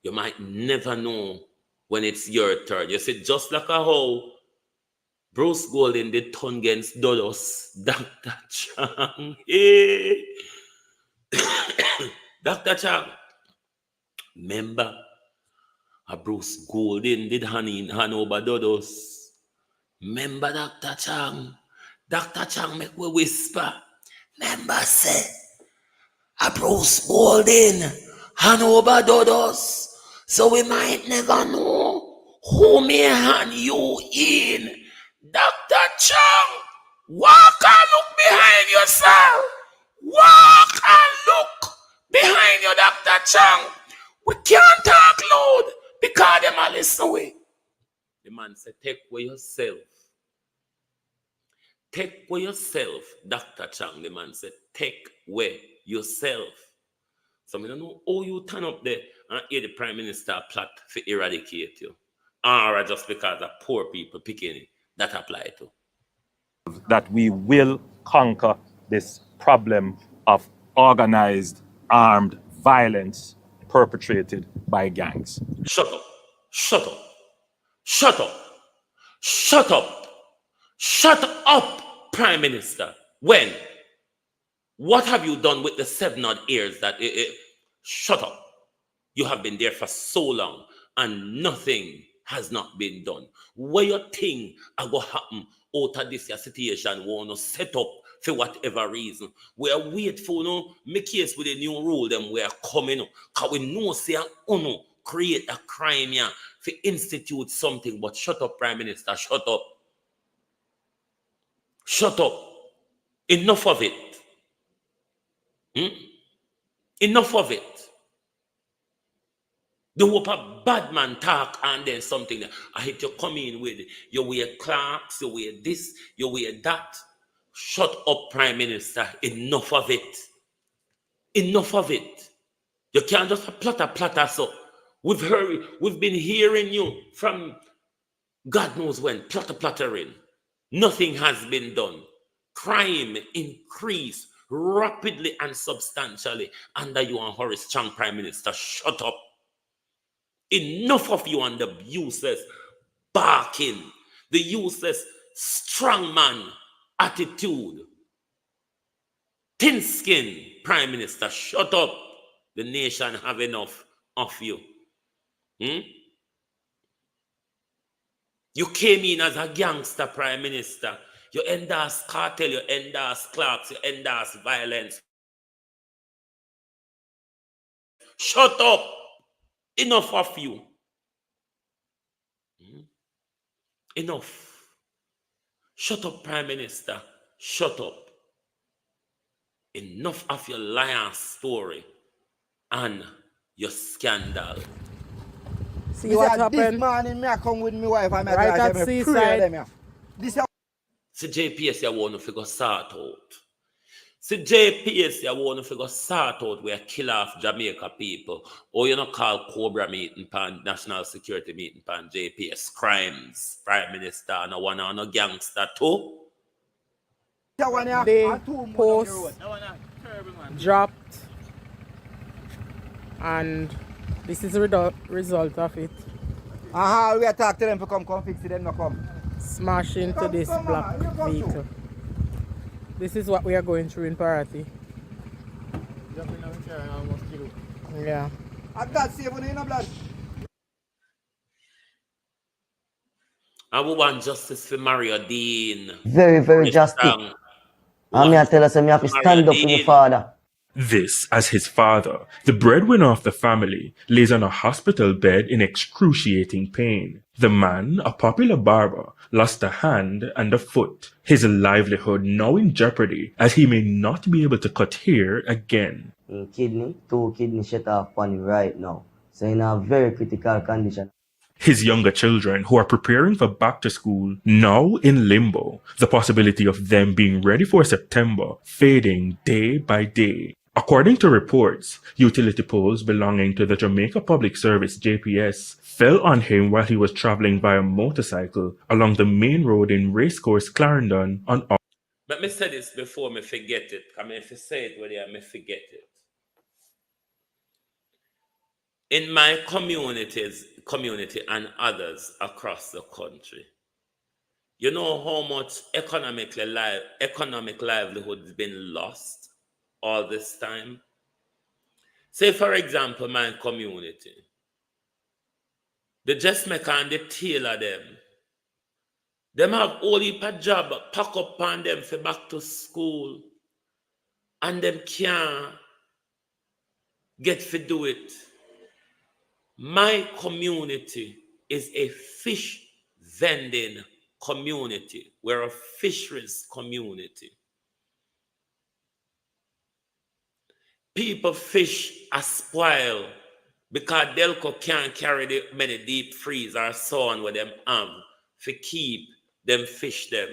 S4: You might never know when it's your turn. You see, just like a how Bruce Golding did turn against Dodos, Dr. Chang. Hey. Dr. Chang, remember Bruce Golding did hand over Dodos. Remember Dr. Chang? Dr. Chang make we whisper. Remember say, Bruce Golding hand over Dodos. So we might never know who may hand you in. Dr. Chang, walk and look behind yourself. Walk and look behind you, Dr. Chang. We can't talk loud because them are listening away. The man said, take away yourself. Take away yourself, Dr. Chang. The man said, take away yourself. So I don't know how you turn up there and hear the Prime Minister plot for eradicate you. Or just because of poor people picking it. That apply to.
S6: That we will conquer this problem of organized armed violence perpetrated by gangs.
S4: Shut up. Shut up. Shut up. Shut up. Shut up, Prime Minister. When? What have you done with the 7 odd years that shut up. You have been there for so long and nothing has not been done. What you think are going to happen out of this situation want to set up for whatever reason? We are waiting for make case with the new rule them we are coming because we know say create a crime here for institute something, but shut up, Prime Minister, shut up. Shut up. Enough of it. Enough of it. The hope a bad man talk and then something. I hate you come in with you wear Clarks, you wear this, you wear that. Shut up, Prime Minister. Enough of it. Enough of it. You can't just platter so. We've been hearing you from God knows when, plattering. Nothing has been done. Crime increased rapidly and substantially under you and Horace Chang, Prime Minister. Shut up. Enough of you and the useless barking, the useless strongman attitude. Thin skin, Prime Minister, shut up. The nation have enough of you. You came in as a gangster, Prime Minister. You endorse cartel, you endorse Clarks, you endorse violence. Shut up. Enough of you. Enough. Shut up, Prime Minister. Shut up. Enough of your liar story and your scandal.
S7: See what happened?
S8: This morning, me I come with my wife and
S7: right at seaside.
S4: See JPS, you want to figure sort out. See JPS, you want to figure sort out where kill off Jamaica people. Or you not call Cobra meeting pan, National Security meeting pan, JPS crimes, Prime Minister, no one or no gangster too.
S7: The post dropped and this is the result of it.
S8: We are talking to them to come fix it, then no come.
S7: Smash into this black vehicle. This is what we are going through in Paraty. Yeah.
S4: I would want justice for Mario Dean.
S9: Very, very justice. I tell us I have to stand up for my father. This as his father, the breadwinner of the family, lays on a hospital bed in excruciating pain. The man, a popular barber, lost a hand and a foot, his livelihood now in jeopardy as he may not be able to cut hair again.
S10: Two kidney shut off on him right now, so in a very critical condition.
S9: His younger children, who are preparing for back to school, now in limbo, the possibility of them being ready for September fading day by day. According to reports, utility poles belonging to the Jamaica Public Service JPS fell on him while he was traveling by a motorcycle along the main road in Racecourse, Clarendon on August.
S4: Let me say this before me forget it. I mean, if you say it, well, I may forget it. In my community and others across the country, you know how much economic livelihood has been lost all this time? Say, for example, my community, the dressmaker and the tailor them have all heap of job pack up on them for back to school, and them can't get to do it. My community is a fish vending community. We're a fisheries community. People fish a spoil because Delco can't carry the many deep freeze or so on with them to keep them fish them.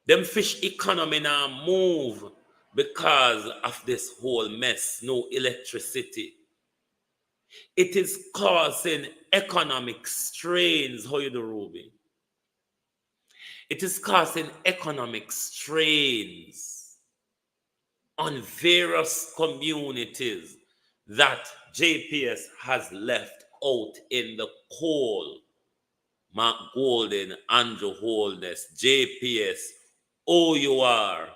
S4: Them fish economy now move because of this whole mess, no electricity. It is causing economic strains. How you do, Ruby? It is causing economic strains on various communities that JPS has left out in the cold. Mark Golden, Andrew Holness, JPS, OUR,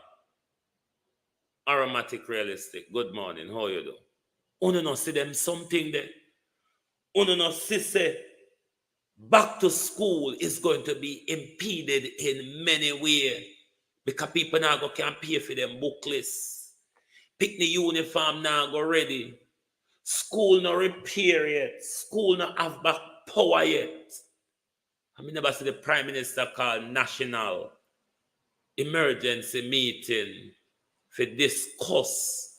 S4: Aromatic Realistic. Good morning. How you do? Uno no see them something there. Uno no see say back to school is going to be impeded in many ways because people now can't pay for them booklets. Pick the uniform now go ready. School no repair yet. School no have back power yet. I mean, never see the Prime Minister call national emergency meeting to discuss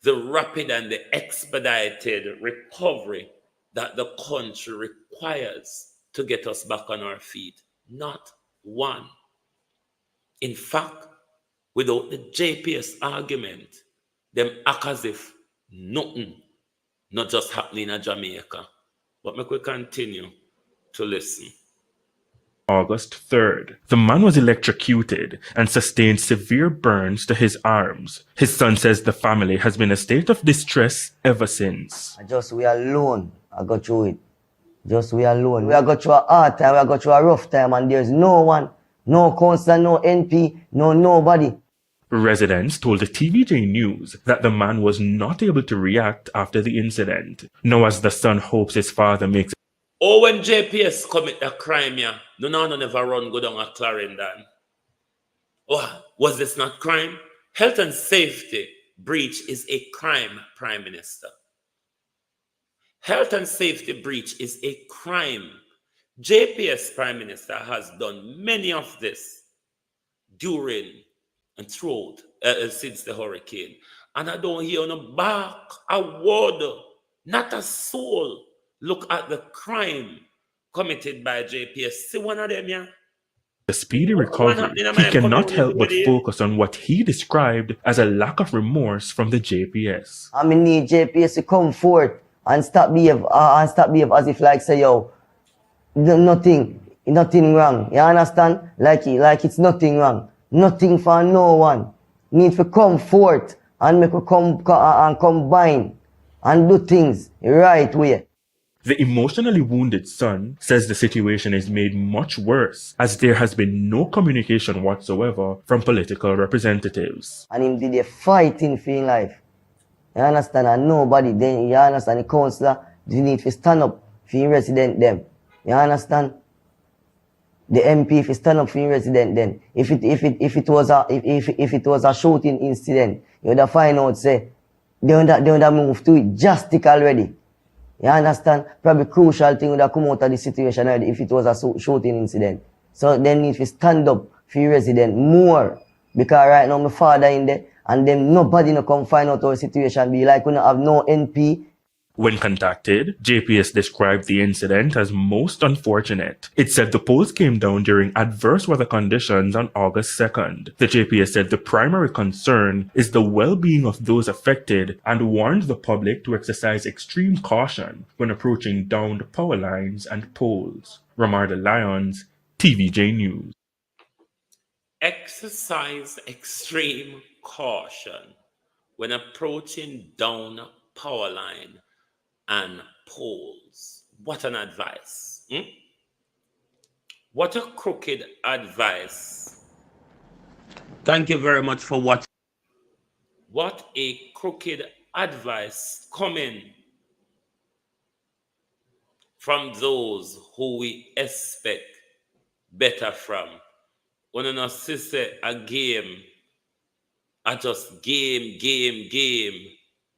S4: the rapid and the expedited recovery that the country requires to get us back on our feet. Not one. In fact, without the JPS argument, them act as if nothing not just happening in Jamaica. But make we continue to listen.
S9: August 3rd, the man was electrocuted and sustained severe burns to his arms. His son says the family has been in a state of distress ever since.
S10: Just we alone, I got through it. Just we alone. We have got through a hard time, we have got through a rough time, and there's no one, no councillor, no NP, nobody.
S9: Residents told the TVJ News that the man was not able to react after the incident. Now as the son hopes his father makes
S4: Oh, when JPS commit a crime, yeah, no never run go down a Clarendon. Oh, was this not crime? Health and safety breach is a crime, Prime Minister. Health and safety breach is a crime. JPS Prime Minister has done many of this during and throughout since the hurricane. And I don't hear no back a word, not a soul. Look at the crime committed by JPS. See one of them, yeah?
S9: the speedy recovery. He cannot help but focus on what he described as a lack of remorse from the JPS.
S10: I mean, need JPS to come forth and stop behave as if like say, yo, nothing wrong. You understand? Like it's nothing wrong. Nothing for no one. Need to come forth and make and combine and do things the right way.
S9: The emotionally wounded son says the situation is made much worse as there has been no communication whatsoever from political representatives.
S10: And him did a fighting for his life. You understand? And nobody then, you understand, the councillor, they need to stand up for the resident them. You understand? The MP if he stand up for your resident then. If it was a shooting incident, you would have find out say they would have moved to it drastic already. You understand? Probably crucial thing would have come out of the situation already if it was a shooting incident. So then if you stand up for your resident more, because right now my father in there and then nobody no come find out our situation be like we don't have no NP.
S9: When contacted, JPS described the incident as most unfortunate. It said the poles came down during adverse weather conditions on August 2nd. The JPS said the primary concern is the well-being of those affected and warned the public to exercise extreme caution when approaching downed power lines and poles. Ramarda Lyons, TVJ News.
S4: Exercise extreme caution when approaching down power line and poles. What an advice. What a crooked advice. Thank you very much for watching. What a crooked advice coming from those who we expect better from. When an sister a game, are just game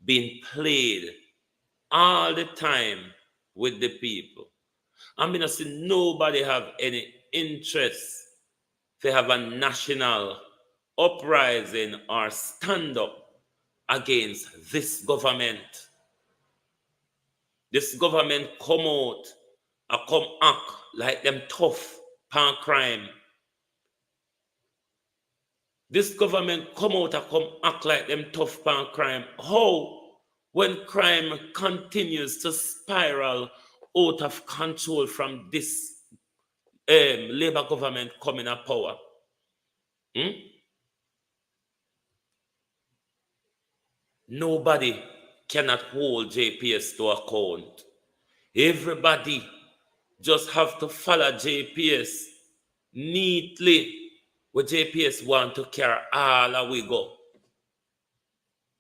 S4: being played all the time with the people. I'm gonna see nobody have any interest to have a national uprising or stand up against this government. This government come out and come act like them tough pan crime. This government come out and come act like them tough pan crime. How? When crime continues to spiral out of control from this Labour government coming to power. Nobody cannot hold JPS to account. Everybody just have to follow JPS neatly where JPS want to carry all the way go.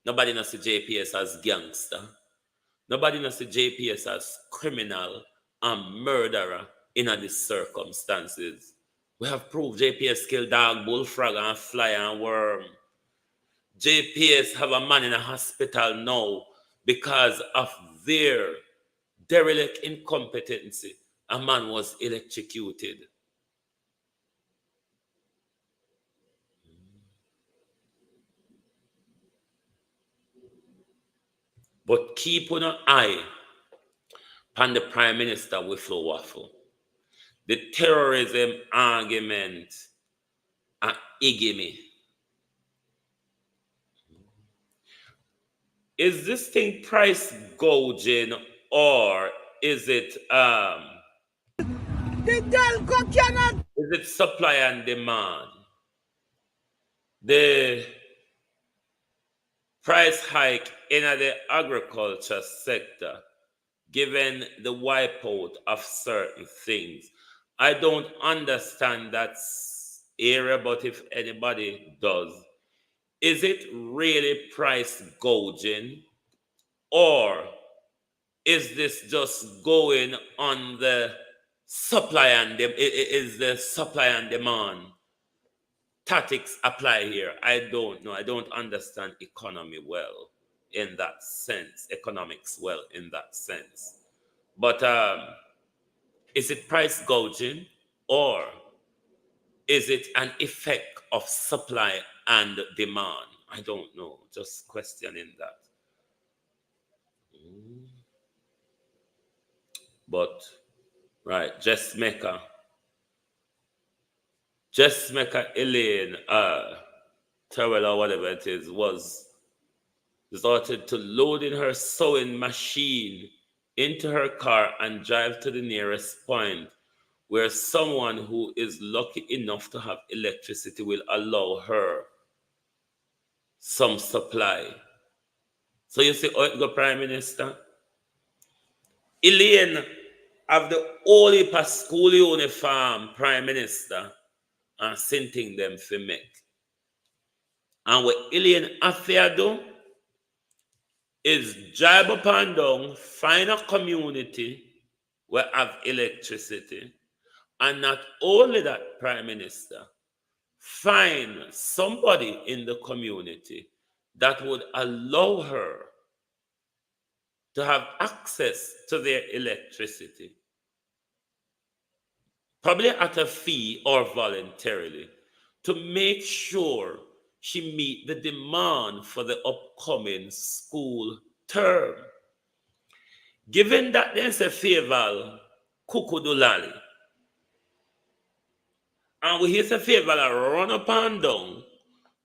S4: Nobody knows the JPS as gangster. Nobody knows the JPS as criminal and murderer in these circumstances. We have proved JPS killed dog, bullfrog, and fly and worm. JPS have a man in a hospital now because of their derelict incompetency. A man was electrocuted. But keep an eye on the Prime Minister Wiffle Waffle. The terrorism argument and iggy. Is this thing price gouging or is it is it supply and demand? The price hike in the agriculture sector, given the wipeout of certain things. I don't understand that area, but if anybody does, is it really price gouging or is this just going on the supply and is the supply and demand tactics apply here? I don't know. I don't understand economy well in that sense, economics well in that sense. But is it price gouging or is it an effect of supply and demand? I don't know. Just questioning that. But, right, Jess Mecca Elaine, Terrell or whatever it is, was resorted to loading her sewing machine into her car and drive to the nearest point where someone who is lucky enough to have electricity will allow her some supply. So you see, the Prime Minister, Elaine have the only school uniform Prime Minister and sending them for make. And what Elaine Affair do is drive up and down, find a community where have electricity, And not only that, Prime Minister, find somebody in the community that would allow her to have access to their electricity, probably at a fee or voluntarily, to make sure she meet the demand for the upcoming school term. Given that there's a favor, kukudulali, and we hear a favor run up and down,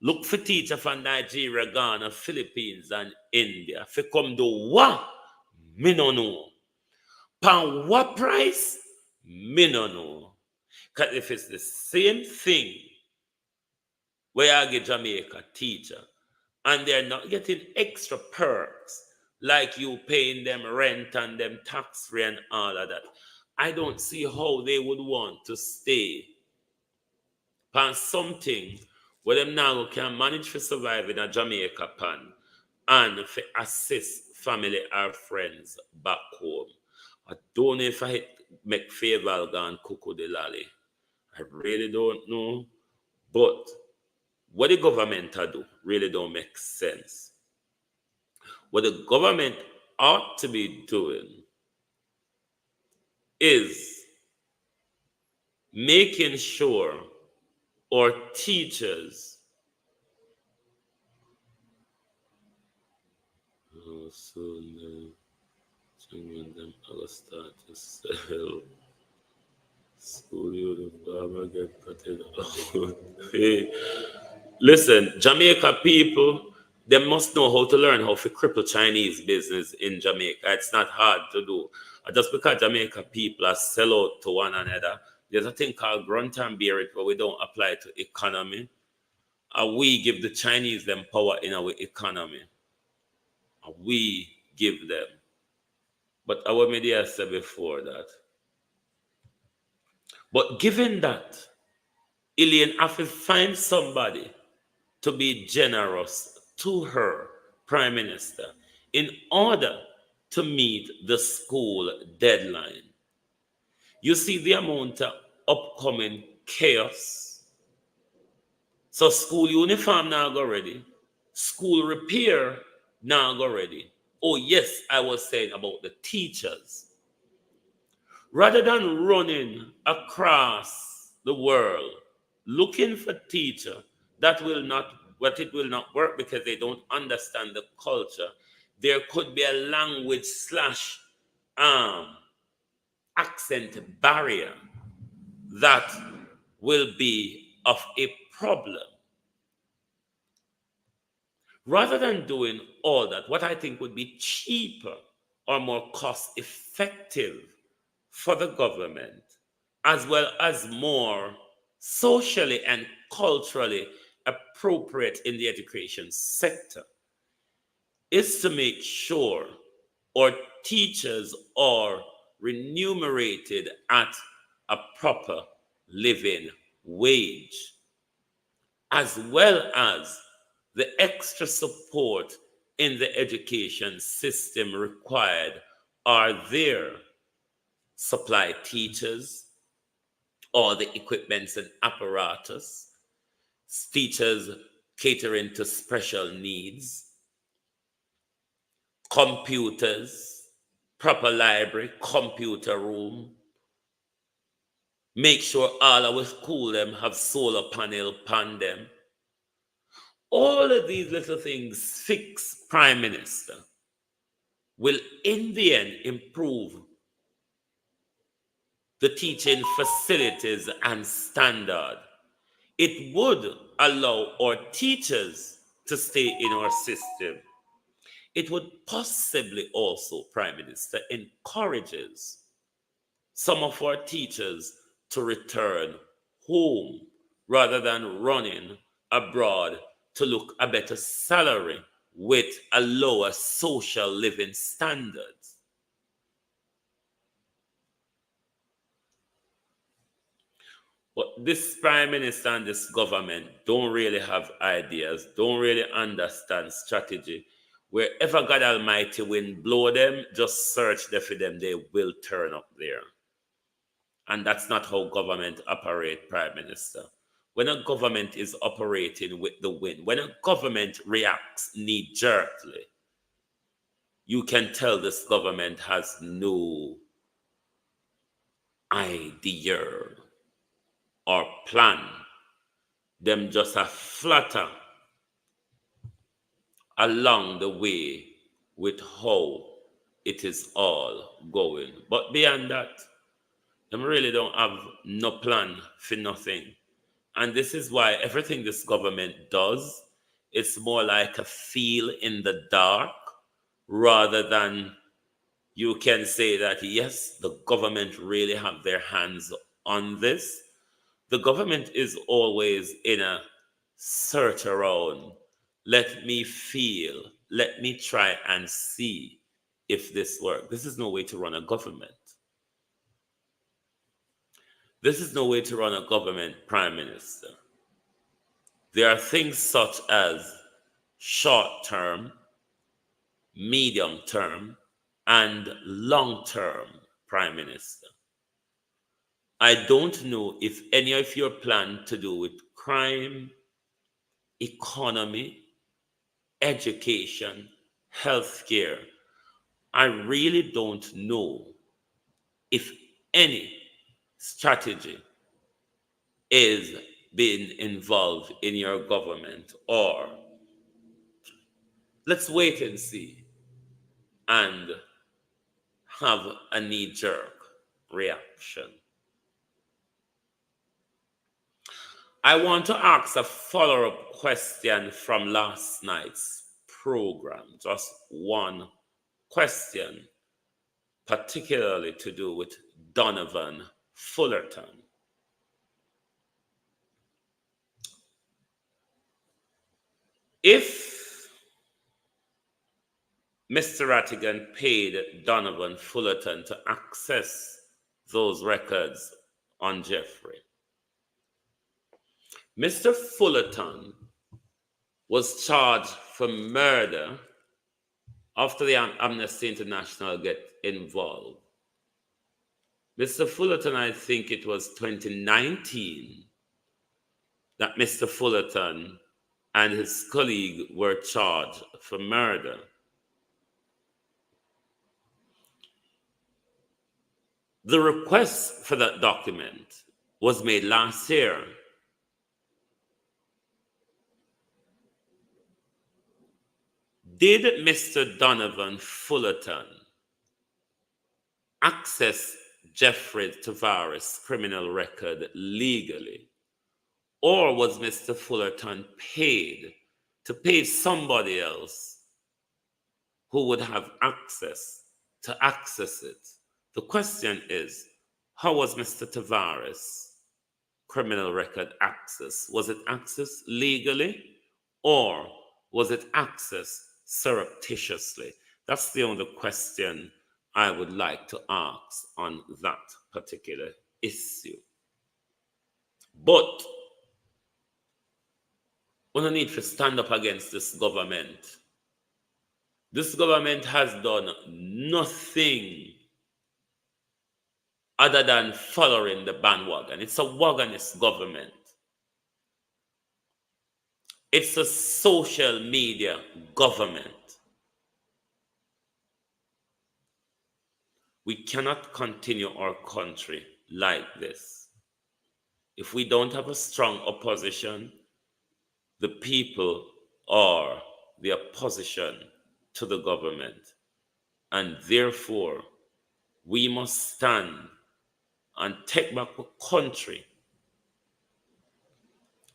S4: look for teacher from Nigeria, Ghana, Philippines, and India. If come do what? Me no know. Pan what price? Me no know. Because if it's the same thing where I get Jamaica teacher and they're not getting extra perks like you paying them rent and them tax free and all of that, I don't see how they would want to stay pan something where them now can manage to survive in a Jamaica pan and for assist family or friends back home. I don't know if I make favor and cuckoo the lally. I really don't know. But what the government do really don't make sense. What the government ought to be doing is making sure our teachers soon them start to sell school uniform get cutted out. Hey, listen, Jamaica people, they must know how to learn how to cripple Chinese business in Jamaica. It's not hard to do. Just because Jamaica people are sell out to one another, there's a thing called grunt and bear it where we don't apply to economy. And we give the Chinese them power in our economy. And we give them. But our media said before that. But given that, Elaine have to find somebody to be generous to her, Prime Minister, in order to meet the school deadline. You see the amount of upcoming chaos. So school uniform now go ready. School repair now go ready. Oh yes, I was saying about the teachers. Rather than running across the world looking for teacher that will not, but it will not work because they don't understand the culture, there could be a language slash accent barrier that will be of a problem. Rather than doing all that, what I think would be cheaper or more cost effective for the government, as well as more socially and culturally appropriate in the education sector, is to make sure our teachers are remunerated at a proper living wage, as well as the extra support in the education system required are there. Supply teachers, or the equipments and apparatus, teachers catering to special needs, computers, proper library, computer room, make sure all our school them have solar panel pan them. All of these little things fix Prime Minister will in the end improve the teaching facilities and standard. It would allow our teachers to stay in our system. It would possibly also, Prime Minister, encourages some of our teachers to return home rather than running abroad to look a better salary with a lower social living standards. But this Prime Minister and this government don't really have ideas, don't really understand strategy. Wherever God Almighty will blow them, just search there for them, they will turn up there. And that's not how government operate, Prime Minister. When a government is operating with the wind, when a government reacts knee-jerkly, you can tell this government has no idea or plan. Them just a flutter along the way with how it is all going. But beyond that, them really don't have no plan for nothing. And this is why everything this government does, it's more like a feel in the dark rather than you can say that, yes, the government really have their hands on this. The government is always in a search around. Let me feel, let me try and see if this works. This is no way to run a government. This is no way to run a government, Prime Minister. There are things such as short term, medium term, and long term, Prime Minister. I don't know if any of your plan to do with crime, economy, education, healthcare. I really don't know if any strategy is being involved in your government, or let's wait and see and have a knee-jerk reaction. I want to ask a follow-up question from last night's program, just one question, particularly to do with Donovan Fullerton. If Mr. Rattigan paid Donovan Fullerton to access those records on Jeffrey, Mr. Fullerton was charged for murder after the Amnesty International get involved. Mr. Fullerton, I think it was 2019 that Mr. Fullerton and his colleague were charged for murder. The request for that document was made last year. Did Mr. Donovan Fullerton access Jeffrey Tavares' criminal record legally? Or was Mr. Fullerton paid to pay somebody else who would have access to access it? The question is, how was Mr. Tavares' criminal record accessed? Was it accessed legally, or was it accessed surreptitiously? That's the only question I would like to ask on that particular issue. But we don't need to stand up against this government. This government has done nothing other than following the bandwagon. It's a wagonist government. It's a social media government. We cannot continue our country like this. If we don't have a strong opposition, the people are the opposition to the government. And therefore, we must stand and take back the country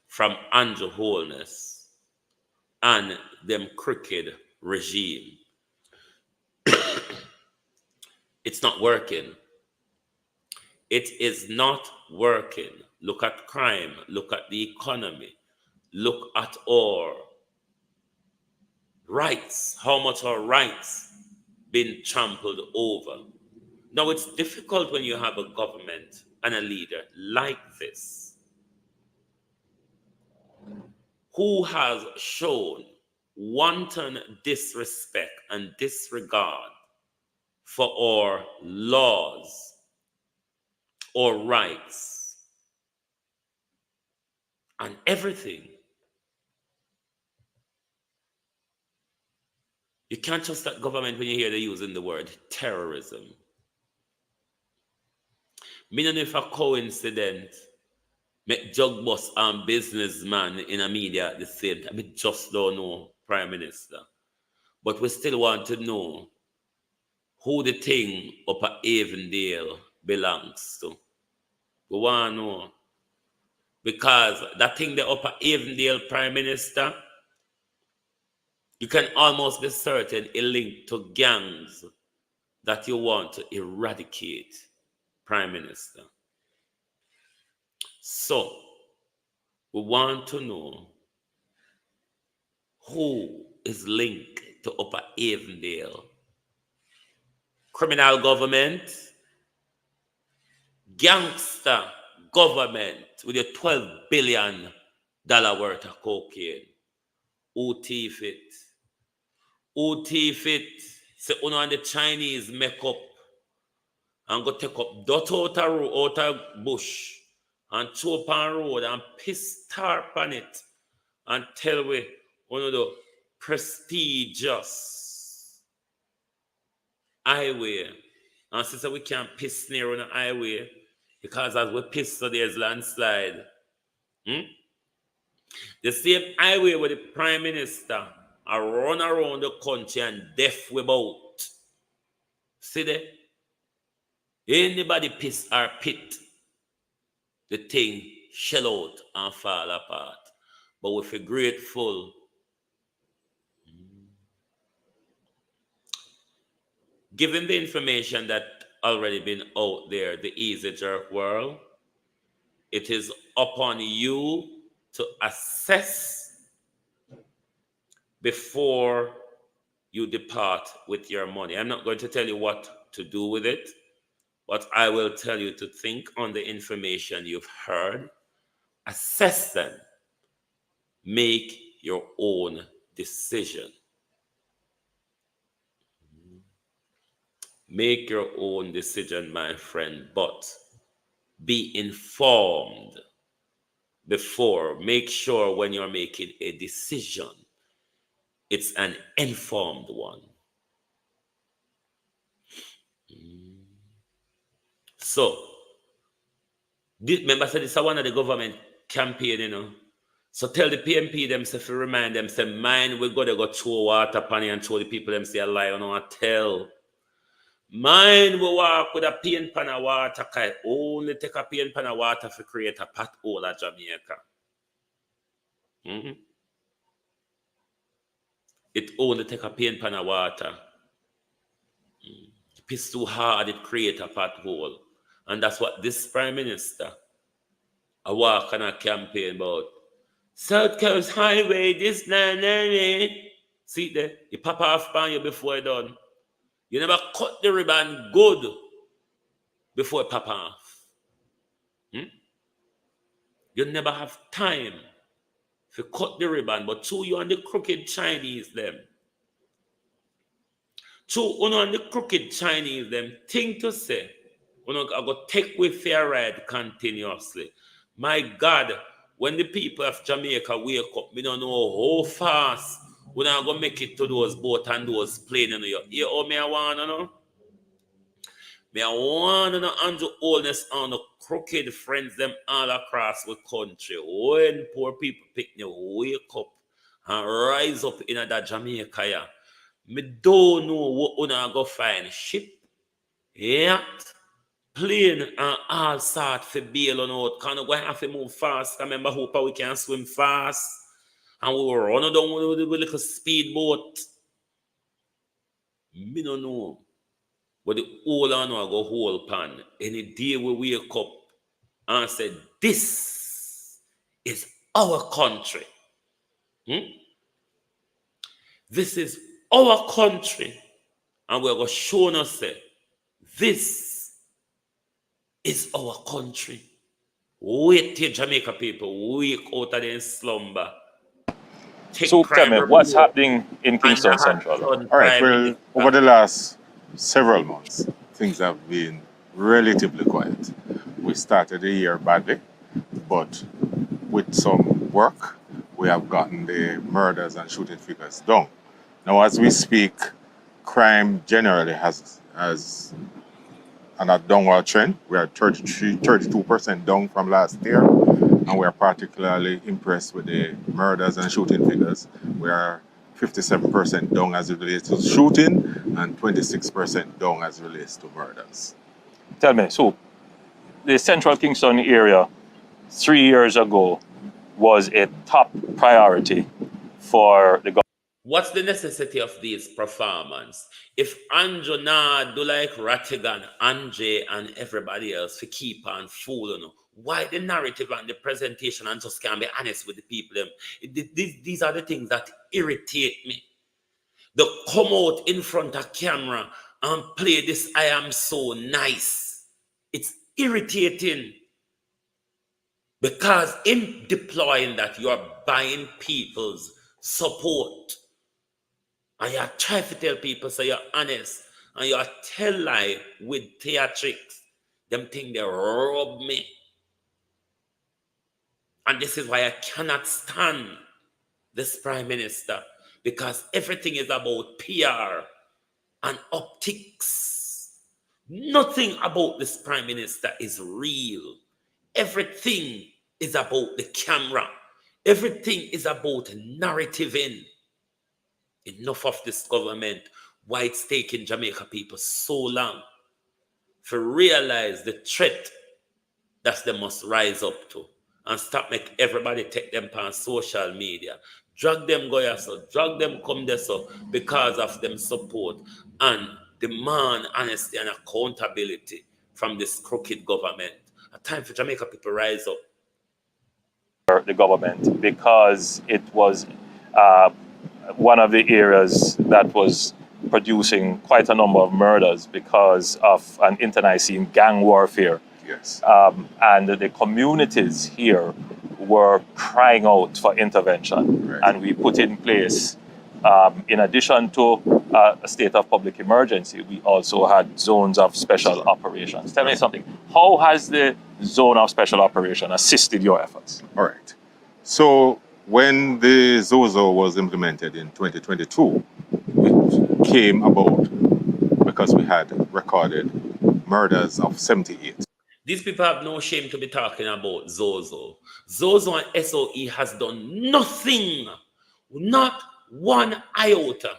S4: from Andrew Holness and them crooked regime. It's not working. It is not working. Look at crime. Look at the economy. Look at our rights. How much our rights been trampled over. Now, it's difficult when you have a government and a leader like this, who has shown wanton disrespect and disregard for our laws, or rights and everything. You can't trust that government when you hear they using the word terrorism. Me don't know if a coincidence make drug bust and businessman in a media at the same time. We just don't know, Prime Minister. But we still want to know who the thing up at Avondale belongs to. We want to know. Because that thing the up at Avondale, Prime Minister, you can almost be certain it linked to gangs that you want to eradicate, Prime Minister. So, we want to know who is linked to Upper Avondale. Criminal government, gangster government with your $12 billion worth of cocaine. Who thief it? Who thief it? Say, uno and the Chinese make up and go take up dot out of bush and chop on road and piss tarp on it and tell we one of the prestigious highway. And sister, we can't piss near on the highway because as we piss, so there's landslide. The same highway where the Prime Minister are run around the country and deaf about. See there? Anybody piss or pit, the thing shell out and fall apart. But we feel grateful. Given the information that already been out there, the easy jerk world, it is upon you to assess before you depart with your money. I'm not going to tell you what to do with it, but I will tell you to think on the information you've heard, assess them, make your own decision. Make your own decision, my friend, but be informed before. Make sure when you're making a decision, it's an informed one. So, remember, I said this is one of the government campaign, you know. So tell the PMP them, say, to remind them, say, mine, we got to go throw water upon you and show the people them say a lie, you know, and tell. Mine will walk with a paint pan of water, because only take a paint pan of water to create a pothole at Jamaica. It only take a paint pan of water. Piss too hard, it create a pothole. And that's what this Prime Minister a walk on a campaign about. South Coast Highway, this, see there, you pop off on you before you done. You never cut the ribbon good before it pop off. You never have time to cut the ribbon, but two you and the crooked Chinese them. Two uno and the crooked Chinese them think to say, uno I go take with fair ride continuously. My God, when the people of Jamaica wake up, we don't know how fast we're not going to make it to those boats and those planes. You know, you know me I want to know? Me I want to know Andrew Holness and the crooked friends them all across the country. When poor people pick you, wake up and rise up in that Jamaica. Yeah. Me don't know what we're going to find. Ship, yacht, plane, and all sort for bail on out. Because we're going to have to move fast. I remember hope we can swim fast. And we were running down with a little speedboat. Me don't know. But the whole I know I go whole pan. Any day we wake up and say, this is our country. This is our country. And we're going to show us that this is our country. Wait till Jamaica people wake out of their slumber.
S5: So tell me, what's happening in Kingston Central?
S11: All right, well, over the last several months, things have been relatively quiet. We started the year badly, but with some work, we have gotten the murders and shooting figures down. Now, as we speak, crime generally has on a downward trend. We are 32% down from last year, and we are particularly impressed with the murders and shooting figures. We are 57% down as it relates to shooting and 26% down as it relates to murders.
S5: Tell me, so the Central Kingston area 3 years ago was a top priority for the government.
S4: What's the necessity of these performance? If Andrew nah do like Rattigan, Anjay, and everybody else to keep on fooling, why the narrative and the presentation and just can't be honest with the people? These are the things that irritate me. They come out in front of camera and play this I am so nice. It's irritating. Because in deploying that, you're buying people's support. And you try to tell people so you're honest. And you tell lie with theatrics. Them think they rob me. And this is why I cannot stand this Prime Minister. Because everything is about PR and optics. Nothing about this Prime Minister is real. Everything is about the camera. Everything is about narrativing. Enough of this government. Why it's taking Jamaica people so long to realize the threat that they must rise up to and stop make everybody take them on social media. Drag them go here so, drag them come there so because of them support and demand honesty and accountability from this crooked government. A time for Jamaica people rise up.
S5: The government, because it was one of the areas that was producing quite a number of murders because of an internecine gang warfare.
S11: Yes.
S5: And the communities here were crying out for intervention.
S11: Right.
S5: And we put in place, in addition to a state of public emergency, we also had zones of special operations. Tell me something. How has the zone of special operation assisted your efforts?
S11: All right. So when the ZOZO was implemented in 2022, it came about because we had recorded murders of 78.
S4: These people have no shame to be talking about Zozo. Zozo and SOE has done nothing, not one iota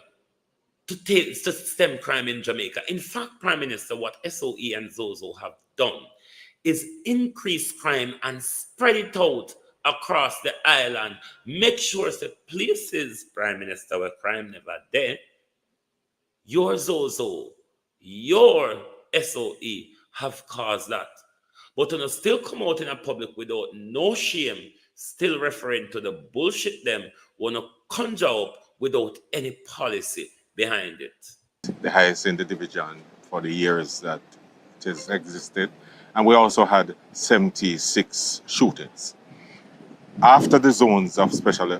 S4: to stem crime in Jamaica. In fact, Prime Minister, what SOE and Zozo have done is increase crime and spread it out across the island. Make sure the places, Prime Minister, where crime never there, your Zozo, your SOE have caused that. But when you still come out in a public without no shame, still referring to the bullshit them, want to conjure up without any policy behind it.
S11: The highest in the division for the years that it has existed. And we also had 76 shootings. After the zones of special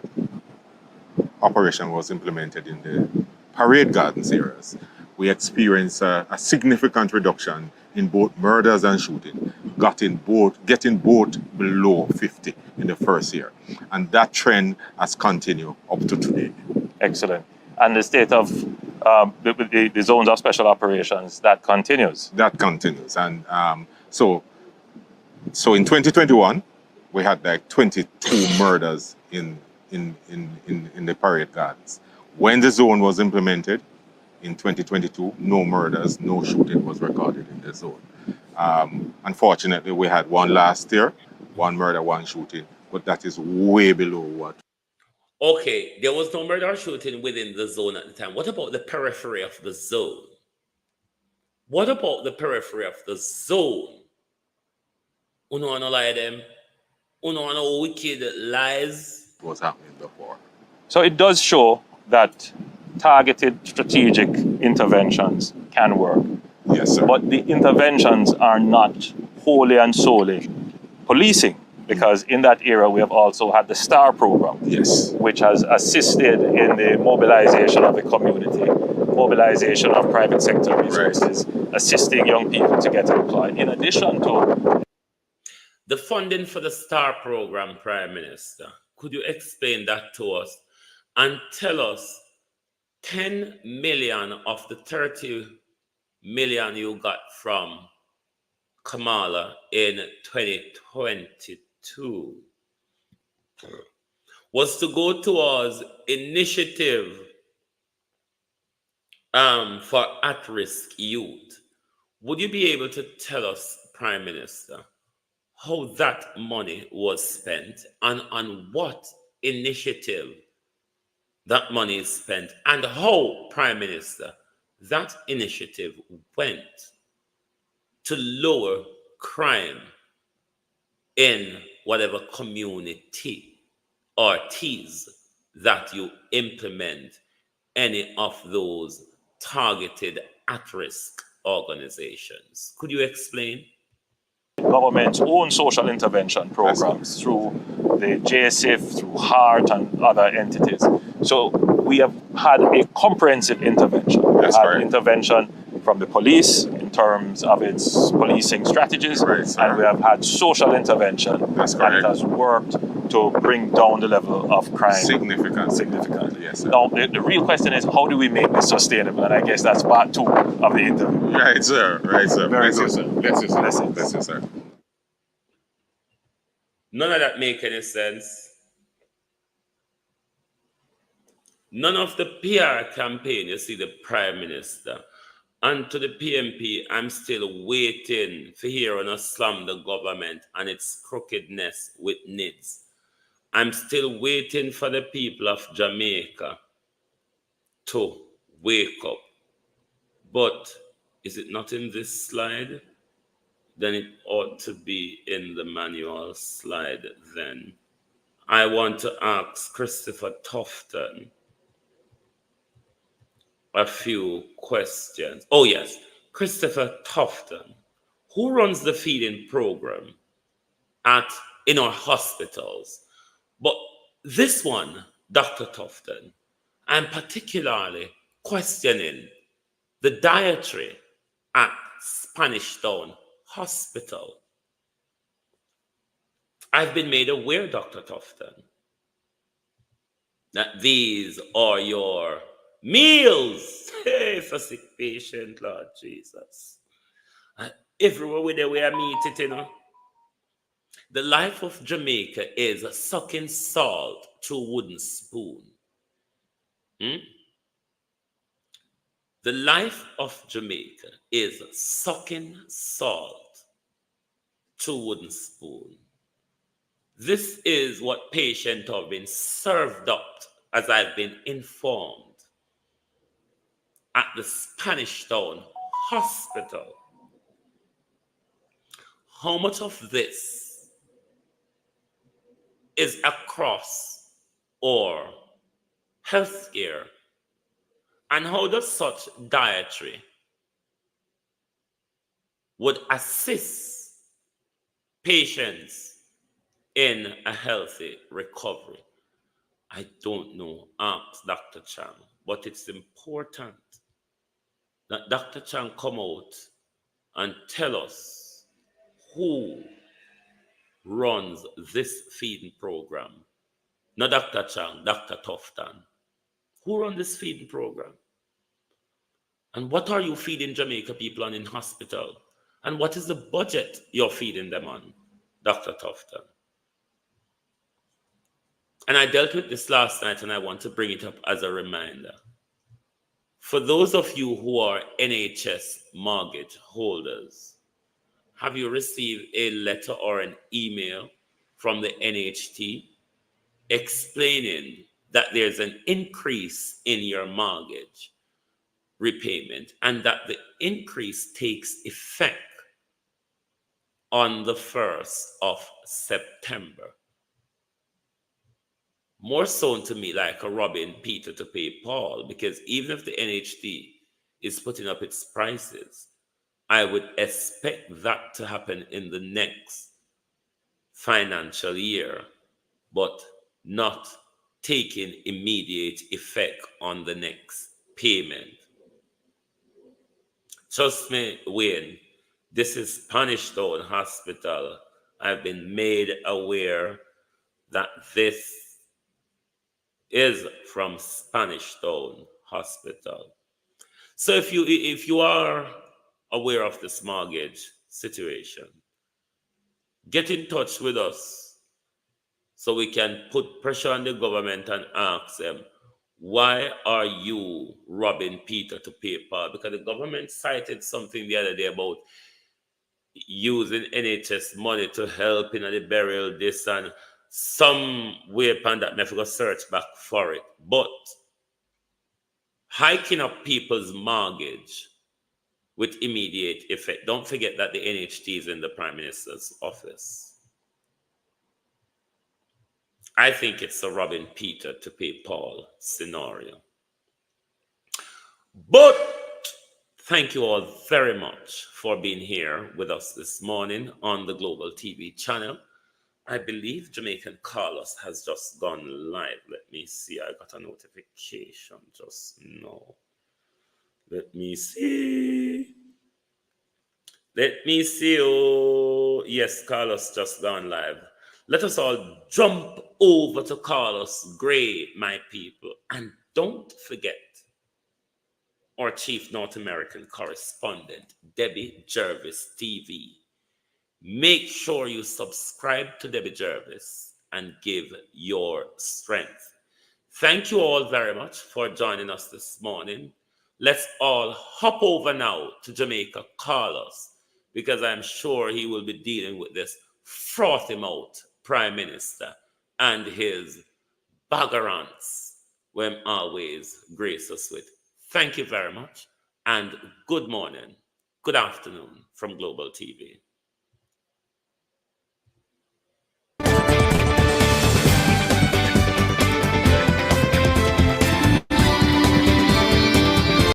S11: operation was implemented in the parade gardens areas, we experienced a significant reduction in both murders and shooting, getting both below 50 in the first year. And that trend has continued up to today.
S5: Excellent. And the state of the zones of special operations, that continues?
S11: That continues. And so in 2021, we had like 22 murders in the parade gardens. When the zone was implemented in 2022, no murders, no shooting was recorded in the zone. Unfortunately, we had one last year, one murder, one shooting, but that is way below what.
S4: Okay, there was no murder or shooting within the zone at the time. What about the periphery of the zone? What about the periphery of the zone? You know, I don't lie them. You know, I know wicked lies.
S11: Was happening before.
S5: So it does show that targeted strategic interventions can work.
S11: Yes, sir.
S5: But the interventions are not wholly and solely policing, because in that era we have also had the STAR program,
S11: yes,
S5: which has assisted in the mobilization of the community, mobilization of private sector resources, assisting young people to get employed. In addition to
S4: The funding for the STAR program, Prime Minister, could you explain that to us and tell us 10 million of the 30 million you got from Kamala in 2022 was to go towards initiative for at-risk youth. Would you be able to tell us, Prime Minister, how that money was spent and on what initiative that money is spent, and how, Prime Minister, that initiative went to lower crime in whatever community or T's that you implement any of those targeted at-risk organizations? Could you explain?
S5: Government's own social intervention programs through the JSF, through HART and other entities. So we have had a comprehensive intervention. We had intervention from the police in terms of its policing strategies, and we have had social intervention, and it has worked to bring down the level of crime significantly.
S11: Yes, sir.
S5: Now, the real question is, how do we make this sustainable? And I guess that's part 2 of the interview.
S11: Right, sir. Right, sir.
S5: Very
S11: Bless
S5: good.
S11: you, sir. Bless you, sir. Bless you, sir.
S4: None of that make any sense. None of the PR campaign, you see, the Prime Minister, and to the PMP, I'm still waiting for hear on a slam the government and its crookedness with NIDS. I'm still waiting for the people of Jamaica to wake up. But is it not in this slide? Then it ought to be in the manual slide then. I want to ask Christopher Tofton a few questions. Oh yes, Christopher Tofton, who runs the feeding program in our hospitals? But this one, Dr. Tofton, I'm particularly questioning the dietary at Spanish Town Hospital. I've been made aware, Dr. Tofton, that these are your meals. Hey, for sick patient, Lord Jesus. Everywhere we there, we are meet it, you know. The life of Jamaica is sucking salt through a wooden spoon. The life of Jamaica is sucking salt through a wooden spoon. This is what patients have been served up, as I've been informed, at the Spanish Town Hospital. How much of this is across or healthcare? And how does such dietary would assist patients in a healthy recovery? I don't know, ask Dr. Chang, but it's important that Dr. Chang come out and tell us who runs this feeding program. Not Dr. Chang, Dr. Tofton. Who runs this feeding program? And what are you feeding Jamaica people on in hospital? And what is the budget you're feeding them on, Dr. Tofton? And I dealt with this last night, and I want to bring it up as a reminder. For those of you who are NHS mortgage holders, have you received a letter or an email from the NHT explaining that there's an increase in your mortgage repayment and that the increase takes effect on the 1st of September? More so to me like a robbing Peter to pay Paul, because even if the NHT is putting up its prices, I would expect that to happen in the next financial year, but not taking immediate effect on the next payment. Trust me, Wayne, this is Spanish Town Hospital I've been made aware that this is from Spanish Town Hospital. So if you are aware of this mortgage situation, get in touch with us so we can put pressure on the government and ask them, why are you robbing Peter to pay Paul? Because the government cited something the other day about using NHS money to help in the burial this and some weapon that may have to go search back for it. But hiking up people's mortgage with immediate effect. Don't forget that the NHT is in the Prime Minister's office. I think it's a robbing Peter to pay Paul scenario. But thank you all very much for being here with us this morning on the Global TV channel. I believe Jamaican Carlos has just gone live. Let me see. I got a notification just now. Let me see. Oh, yes, Carlos just gone live. Let us all jump over to Carlos Gray, my people. And don't forget our chief North American correspondent, Debbie Jervis TV. Make sure you subscribe to Debbie Jervis and give your strength. Thank you all very much for joining us this morning. Let's all hop over now to Jamaica Carlos, because I'm sure he will be dealing with this frothy-mouthed Prime Minister and his baggerants, when always grace us with. Thank you very much, and good morning, good afternoon from Global TV.